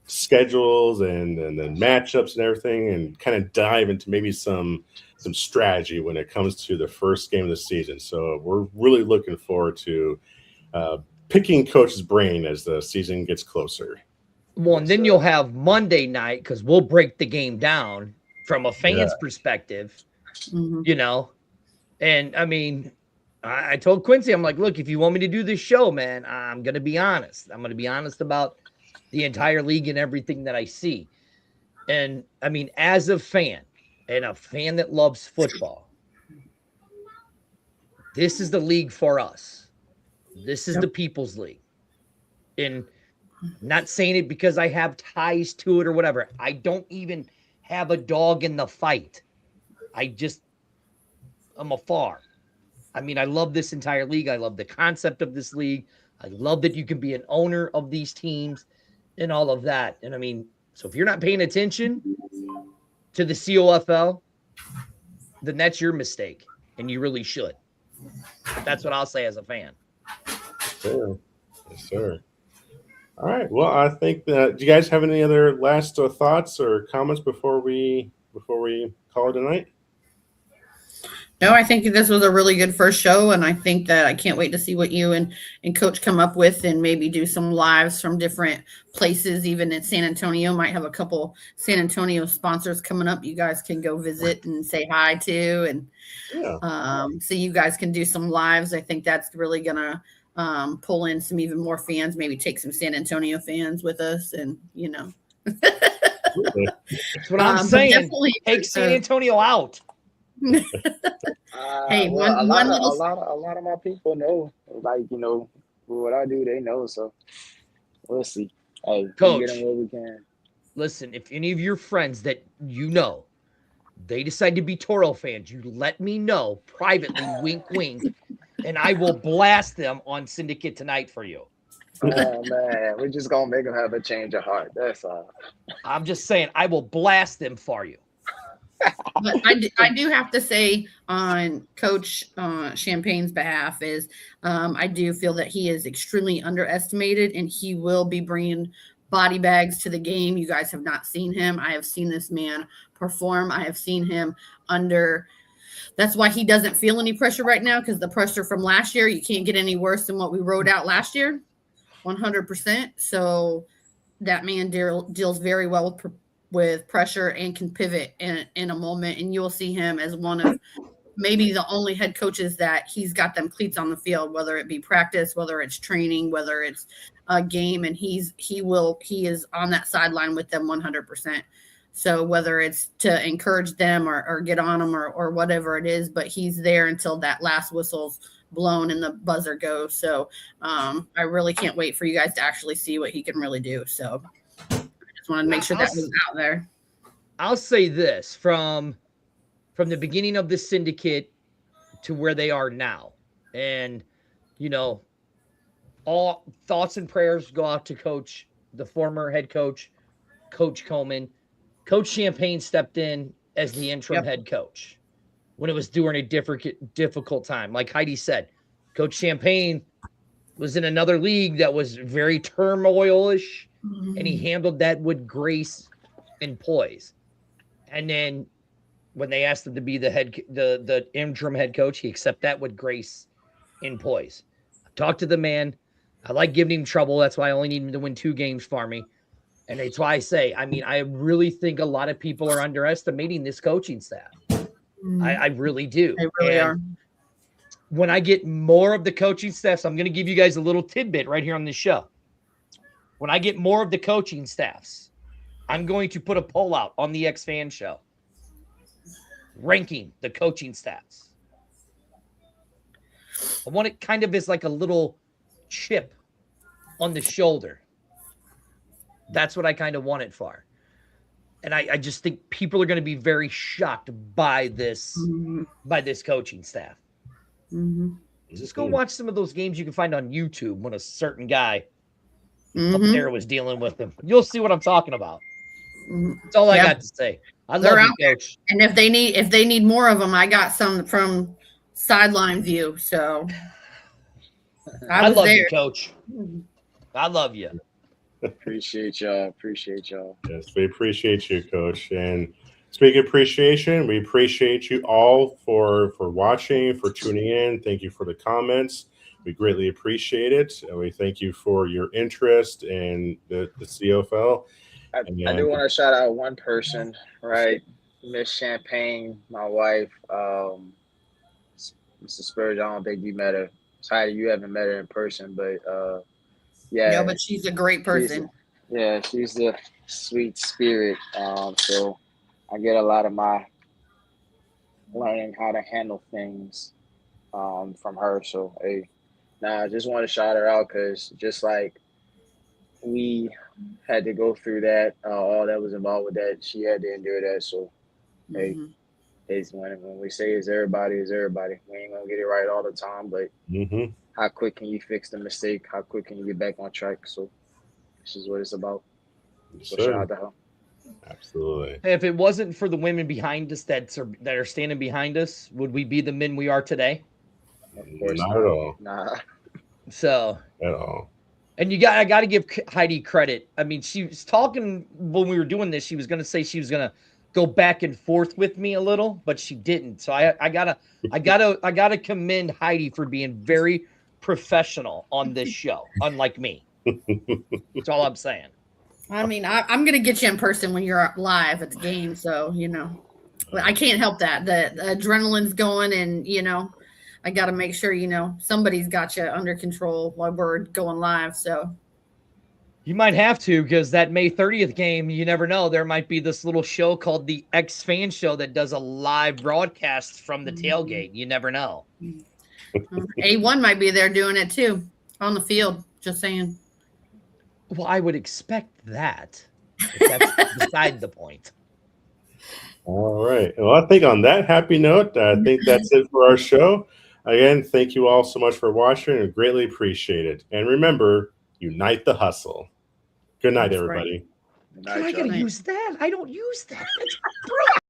schedules and then matchups and everything, and kind of dive into maybe some strategy when it comes to the first game of the season. So we're really looking forward to picking Coach's brain as the season gets closer. Well, and then you'll have Monday night because we'll break the game down from a fan's perspective, you know. And I mean, I told Quincy, I'm like, look, if you want me to do this show, man, I'm going to be honest. I'm going to be honest about the entire league and everything that I see. And I mean, as a fan and a fan that loves football, this is the league for us. This is the people's league. And I'm not saying it because I have ties to it or whatever. I don't even have a dog in the fight. I'm afar. I mean, I love this entire league. I love the concept of this league. I love that you can be an owner of these teams and all of that. And I mean, so if you're not paying attention to the COFL, then that's your mistake. And you really should. That's what I'll say as a fan. Sure. Yes, sir. All right. Well, I think that. Do you guys have any other last thoughts or comments before we call it a night? No, I think this was a really good first show, and I think that I can't wait to see what you and Coach come up with, and maybe do some lives from different places, even in San Antonio. Might have a couple San Antonio sponsors coming up. You guys can go visit and say hi to, and so you guys can do some lives. I think that's really gonna pull in some even more fans, maybe take some San Antonio fans with us, and That's what I'm saying. Take San Antonio out. Hey, well, a lot of my people know, like, what I do, they know. So we'll see. Hey, Coach, we get them where we can. Listen, if any of your friends that they decide to be Toro fans, you let me know privately, wink, wink, and I will blast them on Syndicate tonight for you. Oh man, we're just gonna make them have a change of heart. That's all. I'm just saying, I will blast them for you. But I do have to say on Coach Champagne's behalf is I do feel that he is extremely underestimated, and he will be bringing body bags to the game. You guys have not seen him. I have seen this man perform. I have seen him under. That's why he doesn't feel any pressure right now, because the pressure from last year, you can't get any worse than what we wrote out last year, 100%. So that man deals very well with pressure and can pivot in a moment. And you'll see him as one of maybe the only head coaches that he's got them cleats on the field, whether it be practice, whether it's training, whether it's a game. And he is on that sideline with them 100%. So whether it's to encourage them or get on them or whatever it is, but he's there until that last whistle's blown and the buzzer goes. So I really can't wait for you guys to actually see what he can really do. So I just wanted to make sure that was out there. I'll say this from the beginning of the Syndicate to where they are now. And, all thoughts and prayers go out to Coach, the former head coach, Coach Coleman. Coach Champagne stepped in as the interim head coach when it was during a difficult time. Like Heidi said, Coach Champagne was in another league that was very turmoil-ish, and he handled that with grace and poise. And then when they asked him to be the interim head coach, he accepted that with grace and poise. I talked to the man. I like giving him trouble. That's why I only need him to win 2 games for me. And that's why I say, I really think a lot of people are underestimating this coaching staff. I really do. They really are. When I get more of the coaching staffs, I'm going to give you guys a little tidbit right here on this show. When I get more of the coaching staffs, I'm going to put a poll out on the X Fan Show ranking the coaching staffs. I want it kind of as like a little chip on the shoulder. That's what I kind of want it for. And I just think people are going to be very shocked by this coaching staff. Just go watch some of those games you can find on YouTube when a certain guy up there was dealing with them. You'll see what I'm talking about. That's all I got to say. I love you, Coach. And if they need more of them, I got some from sideline view. So I love you, Coach. I love you. Appreciate y'all. Yes, we appreciate you, Coach. And speaking of appreciation, we appreciate you all for watching, for tuning in. Thank you for the comments. We greatly appreciate it. And we thank you for your interest in the CFL. I do want to shout out one person, right? Miss Champagne, my wife, Mr. Spurge. I don't think you met her. Sorry, you haven't met her in person, but yeah. No, but she's a great person. She's a sweet spirit. So I get a lot of my learning how to handle things from her. So I just want to shout her out because just like we had to go through that, all that was involved with that, she had to endure that. So when we say it's everybody, we ain't gonna get it right all the time, but how quick can you fix the mistake? How quick can you get back on track? So this is what it's about. So shout out to her. Absolutely. If it wasn't for the women behind us that are standing behind us, would we be the men we are today? Of course not at all. Nah. So at all. And I got to give Heidi credit. I mean, she was talking when we were doing this. She was going to say she was going to go back and forth with me a little, but she didn't. So I gotta commend Heidi for being very professional on this show, unlike me. That's all I'm saying. I mean, I'm going to get you in person when you're live at the game. So, I can't help that. The adrenaline's going and, I got to make sure, somebody's got you under control while we're going live. So You might have to, because that May 30th game, you never know. There might be this little show called the X Fan Show that does a live broadcast from the tailgate. You never know. A1 might be there doing it too on the field. Just saying. Well, I would expect that. But that's beside the point. All right. Well, I think on that happy note, I think that's it for our show. Again, thank you all so much for watching and greatly appreciate it. And remember, unite the hustle. Good night, That's everybody. Good God, night, I got to y'all. use that. I don't use that. That's brilliant.